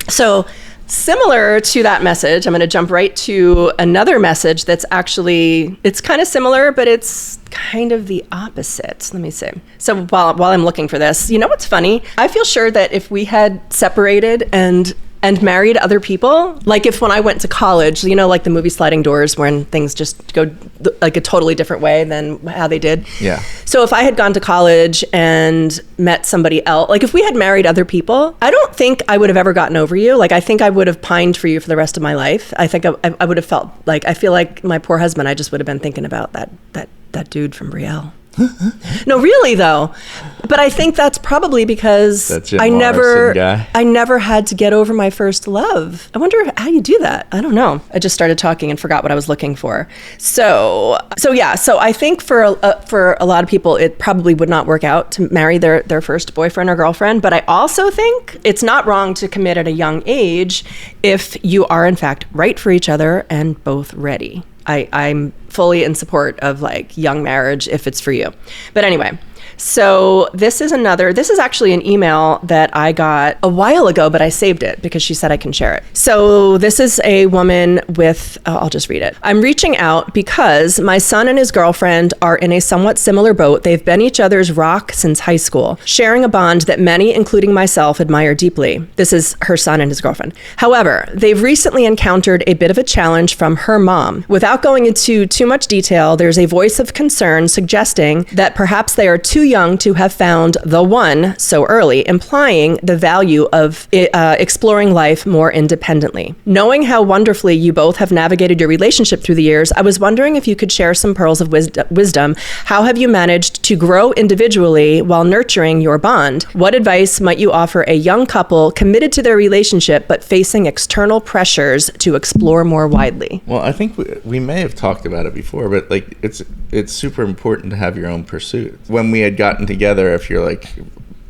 So similar to that message, I'm going to jump right to another message that's actually, it's kind of similar, but it's kind of the opposite. Let me see. So while I'm looking for this, you know what's funny? I feel sure that if we had separated and married other people, like if when I went to college, you know, like the movie Sliding Doors, when things just go like a totally different way than how they did. Yeah. So if I had gone to college and met somebody else, like if we had married other people, I don't think I would have ever gotten over you. Like I think I would have pined for you for the rest of my life. I think I would have felt like, I feel like my poor husband, I just would have been thinking about that dude from Brielle. No, really though. But I think that's probably because I never had to get over my first love. I wonder how you do that. I don't know. I just started talking and forgot what I was looking for. So I think for a lot of people, it probably would not work out to marry their first boyfriend or girlfriend. But I also think it's not wrong to commit at a young age if you are in fact right for each other and both ready. I'm fully in support of like young marriage if it's for you. But anyway, so this is actually an email that I got a while ago, but I saved it because she said I can share it. So this is a woman with, I'll just read it. I'm reaching out because my son and his girlfriend are in a somewhat similar boat. They've been each other's rock since high school, sharing a bond that many, including myself, admire deeply. This is her son and his girlfriend. However, they've recently encountered a bit of a challenge from her mom. Without going into too much detail, there's a voice of concern suggesting that perhaps they are too young to have found the one so early, implying the value of exploring life more independently. Knowing how wonderfully you both have navigated your relationship through the years, I was wondering if you could share some pearls of wisdom. How have you managed to grow individually while nurturing your bond? What advice might you offer a young couple committed to their relationship but facing external pressures to explore more widely? Well, I think we may have talked about it before, but like it's super important to have your own pursuit. When we had gotten together, if you're like,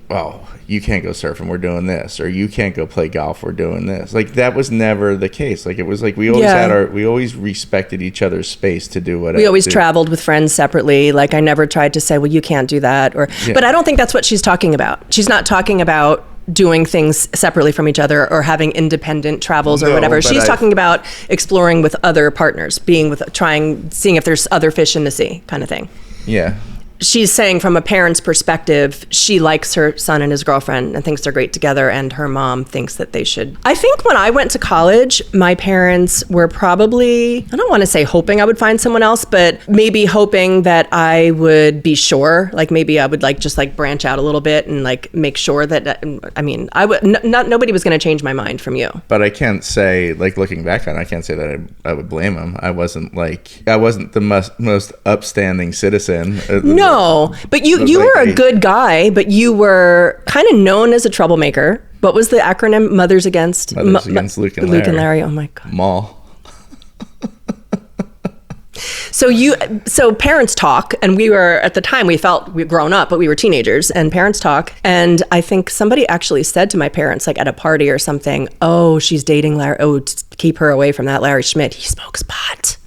well, you can't go surfing, we're doing this, or you can't go play golf, we're doing this. Like that was never the case. Like it was like we always respected each other's space to do whatever. We always traveled with friends separately. Like I never tried to say, well, you can't do that, but I don't think that's what she's talking about. She's not talking about doing things separately from each other or having independent travels or whatever. She's talking about exploring with other partners, seeing if there's other fish in the sea kind of thing. Yeah. She's saying from a parent's perspective, she likes her son and his girlfriend and thinks they're great together, and her mom thinks that they should. I think when I went to college, my parents were probably, I don't want to say hoping I would find someone else, but maybe hoping that I would be sure, like maybe I would like just like branch out a little bit and like make sure that, I mean, nobody was going to change my mind from you. But I can't say, like looking back on it, I can't say that I would blame him. I wasn't the most upstanding citizen. No, but you were a good guy, but you were kind of known as a troublemaker. What was the acronym? Mothers Against Luke and Larry. Oh my God. Mall. So parents talk, and we were, at the time, we felt we were grown up, but we were teenagers, and parents talk. And I think somebody actually said to my parents, like at a party or something, oh, she's dating Larry. Oh, keep her away from that Larry Schmidt. He smokes pot.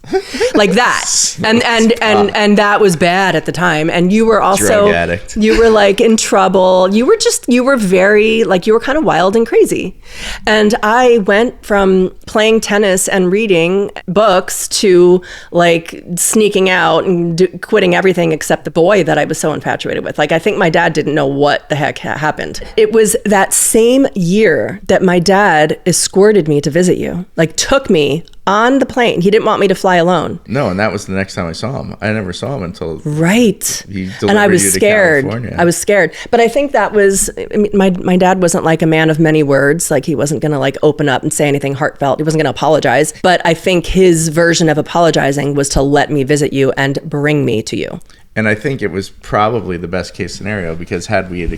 Like that. And that was bad at the time. And you were also, drug addict. You were like in trouble. You were very, like, you were kind of wild and crazy. And I went from playing tennis and reading books to like sneaking out and quitting everything except the boy that I was so infatuated with. Like, I think my dad didn't know what the heck happened. It was that same year that my dad escorted me to visit you, like took me on the plane. He didn't want me to fly alone. No, and that was the next time I saw him. I never saw him until he delivered and I was scared. I was scared. But I think that was, I mean, my dad wasn't like a man of many words. Like he wasn't going to like open up and say anything heartfelt. He wasn't going to apologize. But I think his version of apologizing was to let me visit you and bring me to you. And I think it was probably the best case scenario, because had we had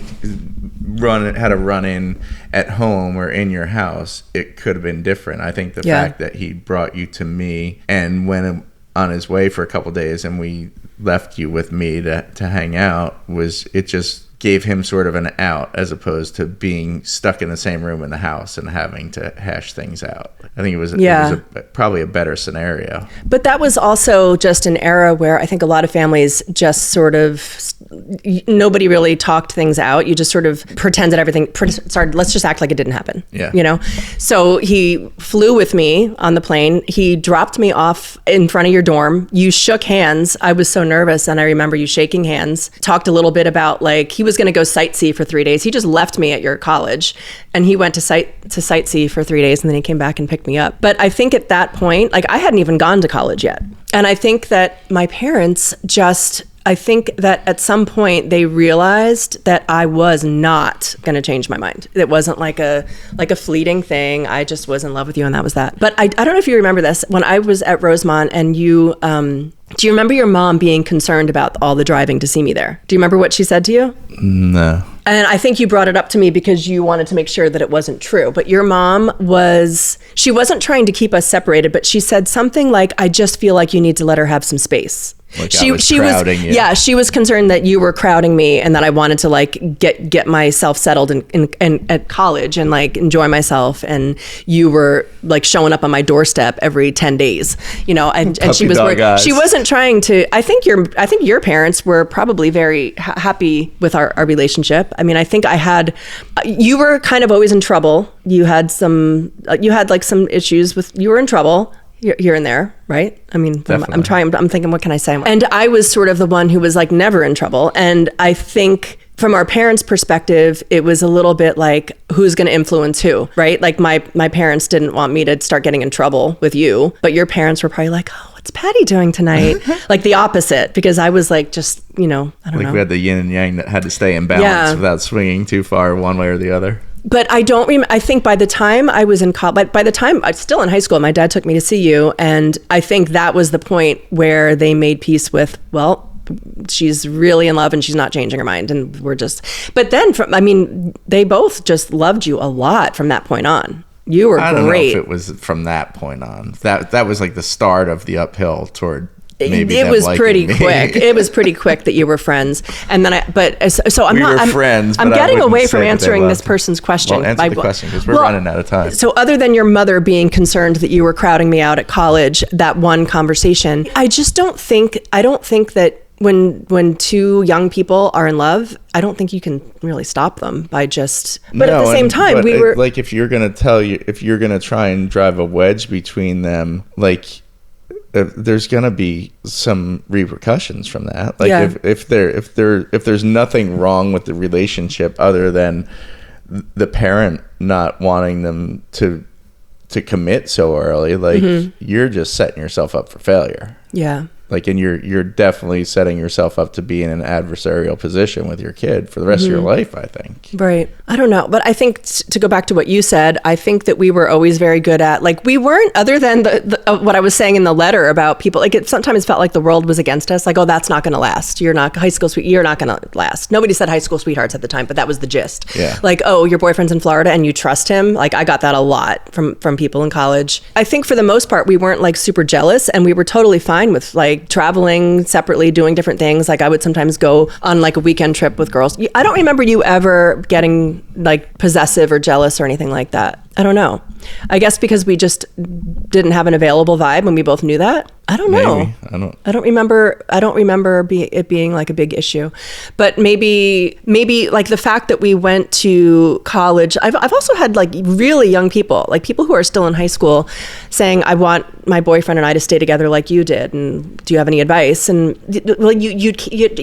a run-in at home or in your house, it could have been different. I think the fact that he brought you to me and went on his way for a couple of days and we left you with me to hang out, gave him sort of an out as opposed to being stuck in the same room in the house and having to hash things out. I think it was probably a better scenario. But that was also just an era where I think a lot of families just sort of, nobody really talked things out. You just sort of pretended everything, let's just act like it didn't happen. Yeah. You know? So he flew with me on the plane. He dropped me off in front of your dorm. You shook hands. I was so nervous, and I remember you shaking hands. Talked a little bit about, like, he was going to go sightsee for 3 days. He just left me at your college, and he went to sightsee for 3 days, and then he came back and picked me up. But I think at that point, like, I hadn't even gone to college yet. And I think that my parents I think that at some point they realized that I was not going to change my mind. It wasn't like a fleeting thing. I just was in love with you, and that was that. But I don't know if you remember this. When I was at Rosemont, and you, do you remember your mom being concerned about all the driving to see me there? Do you remember what she said to you? No. And I think you brought it up to me because you wanted to make sure that it wasn't true. But your mom she wasn't trying to keep us separated, but she said something like, I just feel like you need to let her have some space. Like she was crowding you. Yeah, she was concerned that you were crowding me, and that I wanted to, like, get myself settled in at college and, like, enjoy myself, and you were, like, showing up on my doorstep every 10 days, you know, and she was worried. She wasn't trying to. I think your parents were probably very happy with our relationship. I mean, I think you were kind of always in trouble. You had some issues you were in trouble here and there, right? I mean, I'm thinking, what can I say? And I was sort of the one who was, like, never in trouble. And I think from our parents' perspective, it was a little bit like, who's going to influence who, right? Like, my parents didn't want me to start getting in trouble with you, but your parents were probably like, oh, what's Patty doing tonight? Like the opposite, because I was like, just, you know, I don't know. Like we had the yin and yang that had to stay in balance without swinging too far one way or the other. But I don't remember. I think by the time I was in college, by the time I was still in high school, my dad took me to see you. And I think that was the point where they made peace with, well, she's really in love and she's not changing her mind. And but then they both just loved you a lot from that point on. You were great. I don't know if it was from that point on. That was like the start of the uphill toward it was pretty quick. It was pretty quick that you were friends, and then I'm friends. I'm getting away from answering this person's question. Well, answer the question because we're running out of time. So, other than your mother being concerned that you were crowding me out at college, that one conversation, I don't think that when two young people are in love, I don't think you can really stop them by just. But at the same time, we were like, if you're gonna try and drive a wedge between them, like. There's gonna be some repercussions from that. Like if there's nothing wrong with the relationship other than the parent not wanting them to commit so early, like you're just setting yourself up for failure. Yeah. Like, and you're definitely setting yourself up to be in an adversarial position with your kid for the rest of your life, I think. Right. I don't know. But I think to go back to what you said, I think that we were always very good at, like, we weren't, other than what I was saying in the letter about people, like, it sometimes felt like the world was against us. Like, oh, that's not going to last. You're not going to last. Nobody said high school sweethearts at the time, but that was the gist. Yeah. Like, oh, your boyfriend's in Florida and you trust him. Like, I got that a lot from people in college. I think for the most part, we weren't, like, super jealous, and we were totally fine with, like, traveling separately, doing different things. Like, I would sometimes go on, like, a weekend trip with girls. I don't remember you ever getting, like, possessive or jealous or anything like that. I don't know. I guess because we just didn't have an available vibe when we both knew that. I don't know. Maybe. I don't remember it being like a big issue. But maybe like the fact that we went to college. I've also had, like, really young people, like people who are still in high school, saying, I want my boyfriend and I to stay together like you did, and do you have any advice? And, well, you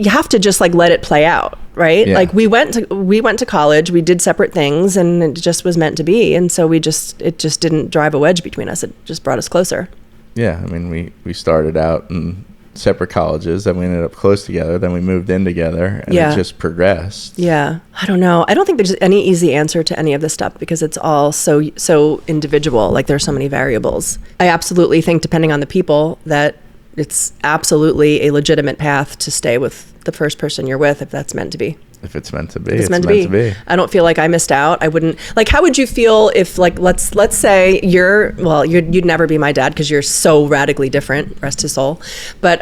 have to just, like, let it play out, right? Yeah. Like, we went to college, we did separate things, and it just was meant to be. And so it just didn't drive a wedge between us. It just brought us closer. Yeah, I mean, we started out in separate colleges, then we ended up close together, then we moved in together, and it just progressed. Yeah, I don't know. I don't think there's any easy answer to any of this stuff because it's all so individual. Like, there's so many variables. I absolutely think, depending on the people, that it's absolutely a legitimate path to stay with the first person you're with if that's meant to be. If it's meant to be, it's meant to be. I don't feel like I missed out. I wouldn't, like, how would you feel if, like, let's say you'd never be my dad because you're so radically different, rest his soul. But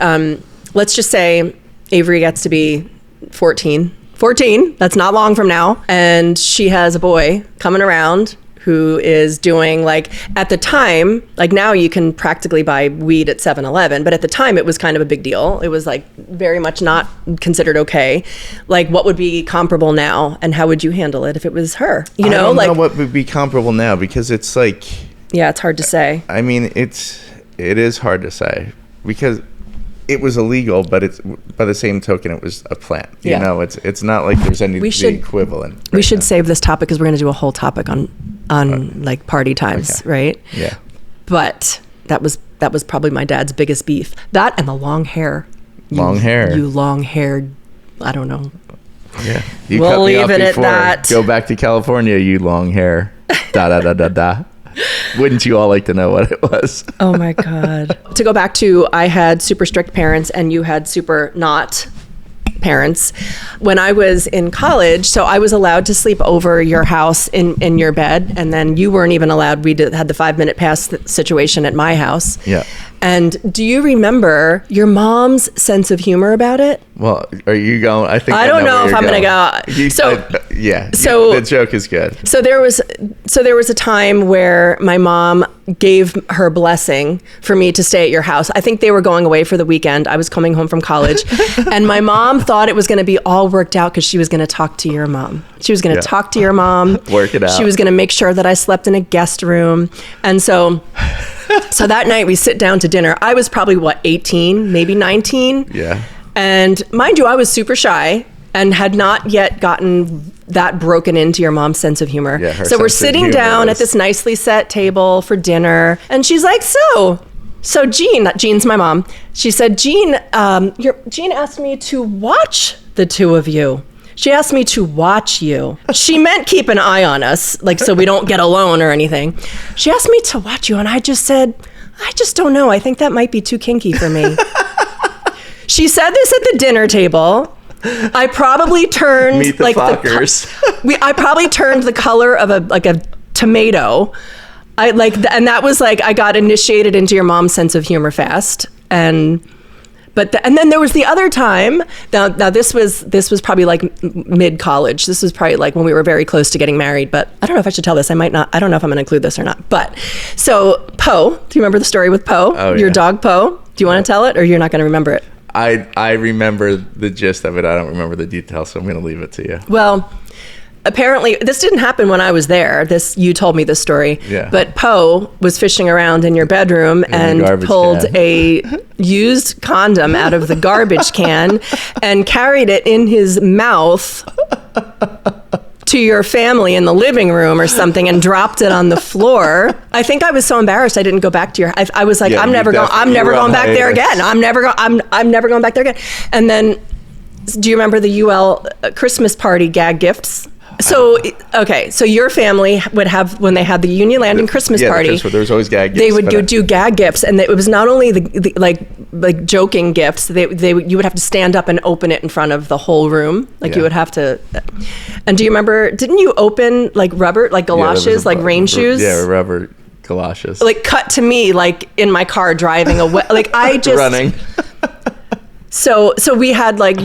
let's just say Avery gets to be 14 14. That's not long from now. And she has a boy coming around who is doing, like, at the time, like now you can practically buy weed at 7-Eleven, but at the time it was kind of a big deal. It was like very much not considered okay. Like, what would be comparable now, and how would you handle it if it was her? I don't know what would be comparable now, because it's like... Yeah, it's hard to say. I mean, it is hard to say, because it was illegal, but it's, by the same token, it was a plant. You know, it's not like there's any equivalent. Right, we should save this topic, because we're going to do a whole topic on like party times, right? Yeah. But that was probably my dad's biggest beef. That and the long hair. You long-haired, I don't know. Yeah. We'll leave it at that. Go back to California, you long hair. Da da da da da. Wouldn't you all like to know what it was? Oh my God. To go back to, I had super strict parents and you had super not parents. When I was in college, so I was allowed to sleep over your house in your bed, and then you weren't even allowed. We had the 5-minute pass situation at my house. Yeah. And do you remember your mom's sense of humor about it? Well, are you going? I don't know if I'm going to go. The joke is good. So there was a time where my mom gave her blessing for me to stay at your house. I think they were going away for the weekend. I was coming home from college, and my mom thought it was going to be all worked out because she was going to talk to your mom. She was going to talk to your mom. Work it out. She was going to make sure that I slept in a guest room, and so that night we sit down to dinner. I was probably 18, maybe 19. Yeah. And mind you, I was super shy and had not yet gotten that broken into your mom's sense of humor. Yeah, so we're sitting down at this nicely set table for dinner, and she's like, so Jean's my mom. She said, Jean asked me to watch the two of you. She asked me to watch you. She meant keep an eye on us, like so we don't get alone or anything. She asked me to watch you, and I just said, I just don't know. I think that might be too kinky for me. She said this at the dinner table. I probably turned Meet the Fockers. I probably turned the color of a tomato. And that was like I got initiated into your mom's sense of humor fast. And then there was the other time. Now this was probably like mid-college. This was probably like when we were very close to getting married. But I don't know if I should tell this. I might not. I don't know if I'm going to include this or not. But so Poe, do you remember the story with Poe? Oh, your dog Poe. Do you want to tell it, or you're not going to remember it? I remember the gist of it. I don't remember the details, so I'm going to leave it to you. Well, apparently this didn't happen when I was there. You told me this story. Yeah. But Poe was fishing around in your bedroom and pulled a used condom out of the garbage can and carried it in his mouth to your family in the living room or something and dropped it on the floor. I think I was so embarrassed I didn't go back to your. I was like, I'm never going back there again. I'm never going back there again. And then, do you remember the UL Christmas party gag gifts? So your family would have, when they had the Union Landing Christmas party, there was always gag gifts. They would do gag gifts, and it was not only the like joking gifts. You would have to stand up and open it in front of the whole room. You would have to. And do you remember? Didn't you open like rubber, like galoshes, like rain shoes? Yeah, rubber galoshes. Like cut to me, like in my car driving away. Like I just running. So we had like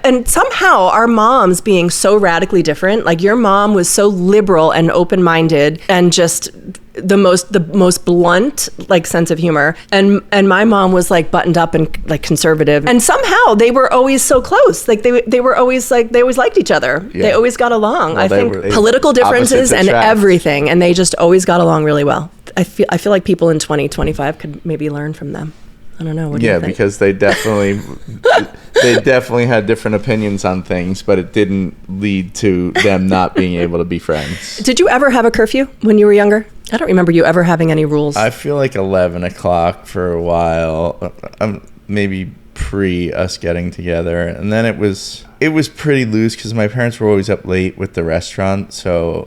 and somehow our moms being so radically different, like your mom was so liberal and open-minded and just the most blunt like sense of humor, and my mom was like buttoned up and like conservative, and somehow they were always so close. Like they were always like, they always liked each other. Yeah. They always got along. Well, I think political differences and everything, and they just always got along really well. I feel like people in 2025 could maybe learn from them. I don't know. What do you think? Because they definitely had different opinions on things, but it didn't lead to them not being able to be friends. Did you ever have a curfew when you were younger? I don't remember you ever having any rules. I feel like 11 o'clock for a while, maybe pre us getting together, and then it was pretty loose because my parents were always up late with the restaurant, so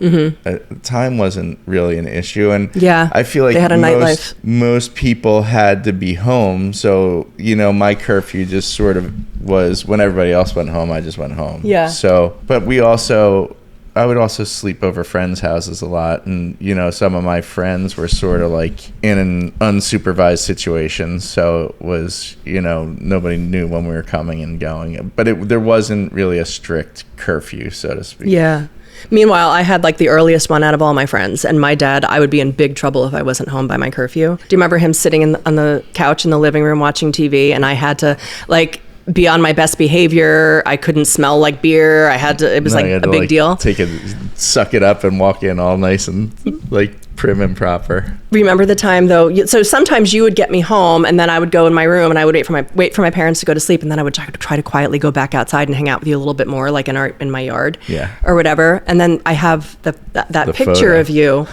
time wasn't really an issue. And I feel like they had a nightlife. Most people had to be home, so my curfew just sort of was when everybody else went home, I just went home. Yeah. So, but we also I would also sleep over friends' houses a lot. And, you know, some of my friends were sort of like in an unsupervised situation. So it was, you know, nobody knew when we were coming and going. But there wasn't really a strict curfew, so to speak. Yeah. Meanwhile, I had like the earliest one out of all my friends, and my dad, I would be in big trouble if I wasn't home by my curfew. Do you remember him sitting on the couch in the living room watching TV, and I had to like be on my best behavior? I couldn't smell like beer. It was like a big deal. Suck it up and walk in all nice and like prim and proper. Remember the time though? So sometimes you would get me home, and then I would go in my room and I would wait for my parents to go to sleep, and then I would try to quietly go back outside and hang out with you a little bit more, like in my yard, or whatever. And then I have that picture photo of you.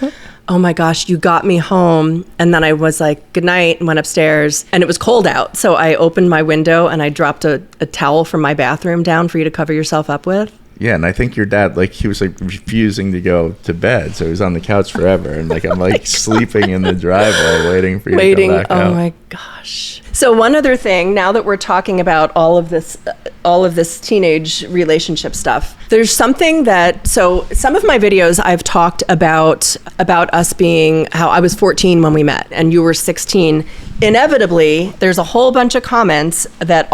Oh my gosh, you got me home. And then I was like, good night, and went upstairs, and it was cold out. So I opened my window and I dropped a towel from my bathroom down for you to cover yourself up with. Yeah, and I think your dad, like, he was like refusing to go to bed, so he was on the couch forever, and like I'm like sleeping in the driveway waiting for you to come back out. Oh my gosh. So one other thing, now that we're talking about all of this teenage relationship stuff, there's something so some of my videos I've talked about us being how I was 14 when we met and you were 16. Inevitably, there's a whole bunch of comments that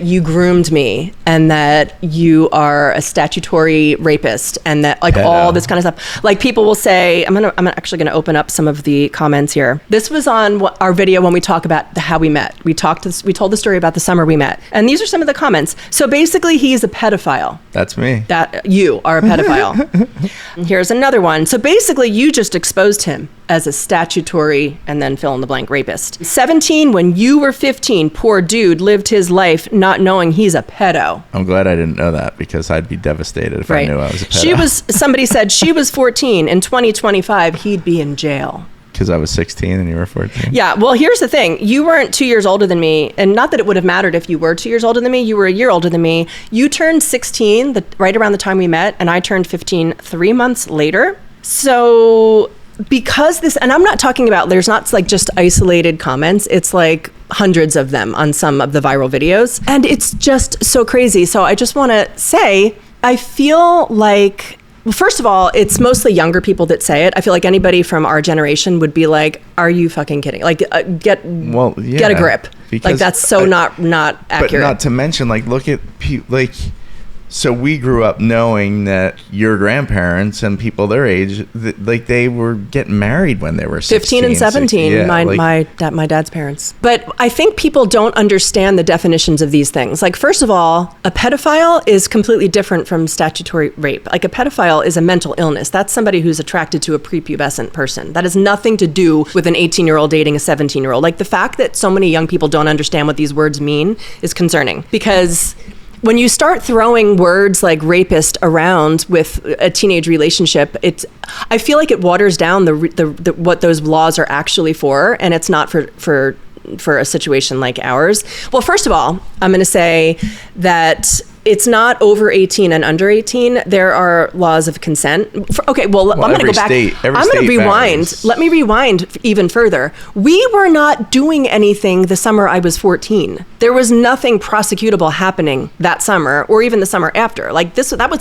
you groomed me and that you are a statutory rapist and that like all this kind of stuff. Like people will say, I'm actually gonna open up some of the comments here. This was on our video when we talk about how we met. We told the story about the summer we met, and these are some of the comments. So basically, he's a pedophile. That's me. That you are a pedophile. Here's another one. So basically, you just exposed him as a statutory, and then fill in the blank, rapist. 17 when you were 15. Poor dude lived his life not knowing he's a pedo. I'm glad I didn't know that, because I'd be devastated if I knew I was a pedo. Somebody said she was 14. In 2025, he'd be in jail. Because I was 16 and you were 14? Yeah, well, here's the thing. You weren't 2 years older than me, and not that it would have mattered if you were 2 years older than me. You were a year older than me. You turned 16 right around the time we met, and I turned 15 3 months later. So because and I'm not talking about, there's not like just isolated comments. It's like hundreds of them on some of the viral videos. And it's just so crazy. So I just want to say, I feel like, well, first of all, it's mostly younger people that say it. I feel like anybody from our generation would be like, are you fucking kidding? Like, get a grip. Like, that's so not accurate. But not to mention, like, look at, like, so we grew up knowing that your grandparents and people their age, like they were getting married when they were 16, 15 and 17, 16. Yeah, my dad's parents. But I think people don't understand the definitions of these things. Like, first of all, a pedophile is completely different from statutory rape. Like, a pedophile is a mental illness. That's somebody who's attracted to a prepubescent person. That has nothing to do with an 18-year-old dating a 17-year-old. Like, the fact that so many young people don't understand what these words mean is concerning, because when you start throwing words like rapist around with a teenage relationship, I feel like it waters down the what those laws are actually for, and it's not for a situation like ours. Well, first of all, I'm going to say that it's not over 18 and under 18. There are laws of consent. I'm going to go back. I'm going to rewind. Varies. Let me rewind even further. We were not doing anything the summer I was 14. There was nothing prosecutable happening that summer or even the summer after. Like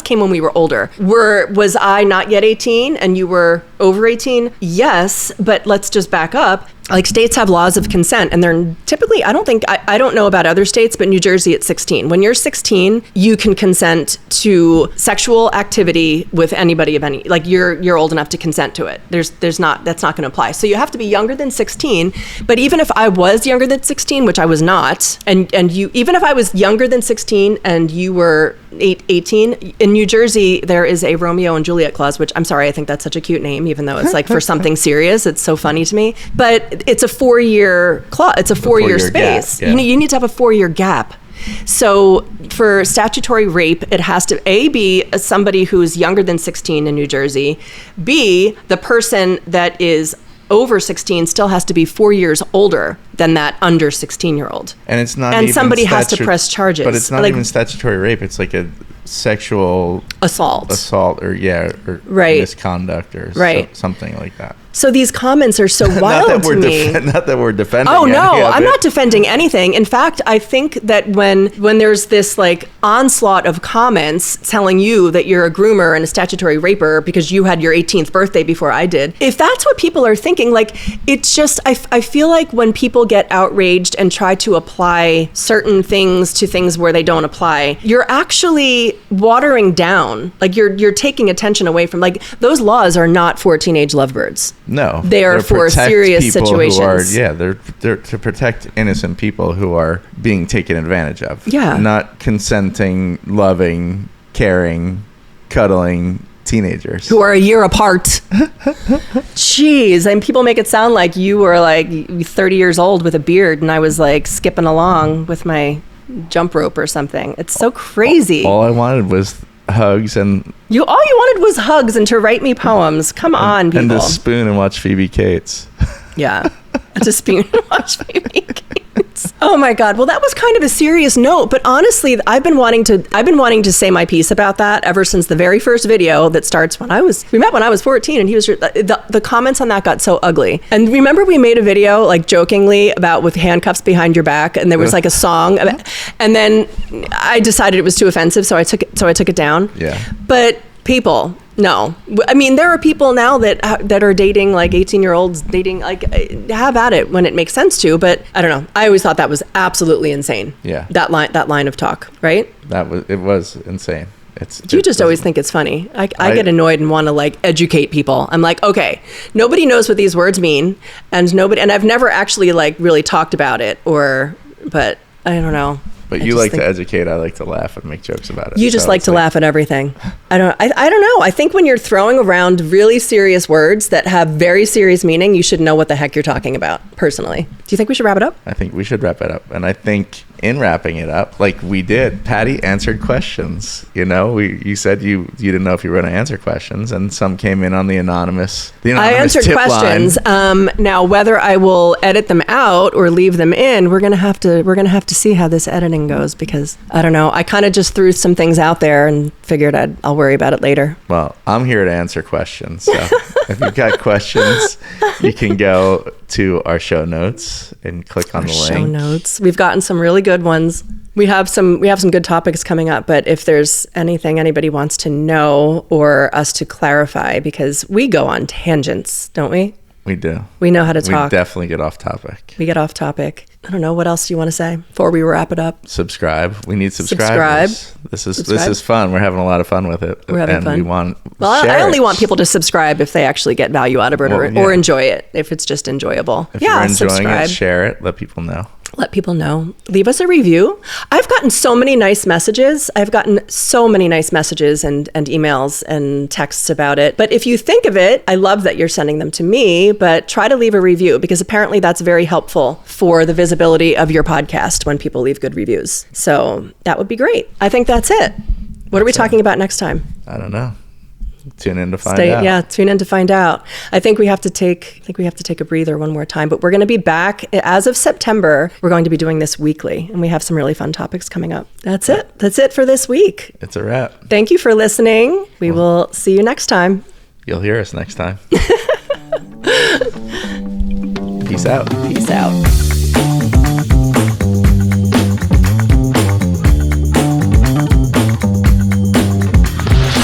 came when we were older. Was I not yet 18 and you were over 18? Yes, but let's just back up. Like, states have laws of consent, and they're typically, I don't know about other states, but New Jersey at 16. When you're 16, you can consent to sexual activity with anybody of any, like you're old enough to consent to it. That's not going to apply. So you have to be younger than 16. But even if I was younger than 16, which I was not, and even if I was younger than 16 and you were 18, in New Jersey, there is a Romeo and Juliet clause, which I'm sorry, I think that's such a cute name, even though it's like for something serious. It's so funny to me. But it's a 4-year clause. It's a 4-year space. Gap, yeah. You need to have a 4-year gap. So for statutory rape, it has to be somebody who's younger than 16 in New Jersey. B, the person that is over 16 still has to be 4 years older than that under 16-year-old. And it's not. And somebody has to press charges. But it's not even statutory rape. It's like a sexual assault or right. misconduct or something like that. So these comments are so wild to me. Not that we're defending. Oh no, I'm not defending anything. In fact, I think that when there's this like onslaught of comments telling you that you're a groomer and a statutory raper because you had your 18th birthday before I did, if that's what people are thinking, like it's just, I feel like when people get outraged and try to apply certain things to things where they don't apply, you're actually watering down, like you're taking attention away from, like those laws are not for teenage lovebirds. No, they are for serious situations. They're to protect innocent people who are being taken advantage of. Yeah, not consenting, loving, caring, cuddling teenagers who are a year apart. Jeez, and people make it sound like you were like 30 years old with a beard, and I was like skipping along with my jump rope or something. It's so crazy. All I wanted was hugs, and all you wanted was hugs and to write me poems. Come on, people. And to spoon and watch Phoebe Cates. Yeah, to spoon and watch Phoebe Cates. Oh my God. Well, that was kind of a serious note, but honestly, I've been wanting to say my piece about that ever since the very first video that starts we met when I was 14, and he was the comments on that got so ugly. And remember we made a video like jokingly about with handcuffs behind your back, and there was like a song, and then I decided it was too offensive, so I took it down. Yeah. But people, no. I mean, there are people now that are dating like 18-year-olds, dating like have at it when it makes sense to. But I don't know. I always thought that was absolutely insane. Yeah. That line of talk, right? It was insane. You just always think it's funny. I get annoyed and want to like educate people. I'm like, okay, nobody knows what these words mean, and I've never actually like really talked about it, but I don't know. But you like to educate. I like to laugh and make jokes about it. You just like to laugh at everything. I don't know. I think when you're throwing around really serious words that have very serious meaning, you should know what the heck you're talking about, personally. Do you think we should wrap it up? I think we should wrap it up. And I think in wrapping it up, like we did, Patty answered questions. You know, you said you didn't know if you were going to answer questions, and some came in on the anonymous I answered tip questions. Now, whether I will edit them out or leave them in, we're gonna have to see how this editing goes, because I don't know. I kind of just threw some things out there and figured I'll worry about it later. Well, I'm here to answer questions. So if you've got questions, you can go to our show notes and click on the link. Show notes. We've gotten some really good ones. We have some good topics coming up, but if there's anything anybody wants to know or us to clarify, because we go on tangents, don't we? We do. We know how to talk. We definitely get off topic. We get off topic. I don't know. What else do you want to say before we wrap it up? Subscribe. We need subscribers. This is fun. We're having a lot of fun with it. We're having fun. We want I only want people to subscribe if they actually get value out of it or enjoy it, if it's just enjoyable. If you're enjoying subscribe. It, share it. Let people know. Let people know. Leave us a review. I've gotten so many nice messages. and emails and texts about it. But if you think of it, I love that you're sending them to me, but try to leave a review, because apparently that's very helpful for the visibility of your podcast when people leave good reviews. So that would be great. I think that's it. What are we talking about next time? I don't know. Tune in to find out. Yeah, tune in to find out. I think we have to take a breather one more time, but we're going to be back as of September. We're going to be doing this weekly, and we have some really fun topics coming up. That's it. That's it for this week. It's a wrap. Thank you for listening. We will see you next time. You'll hear us next time. Peace out. Peace out.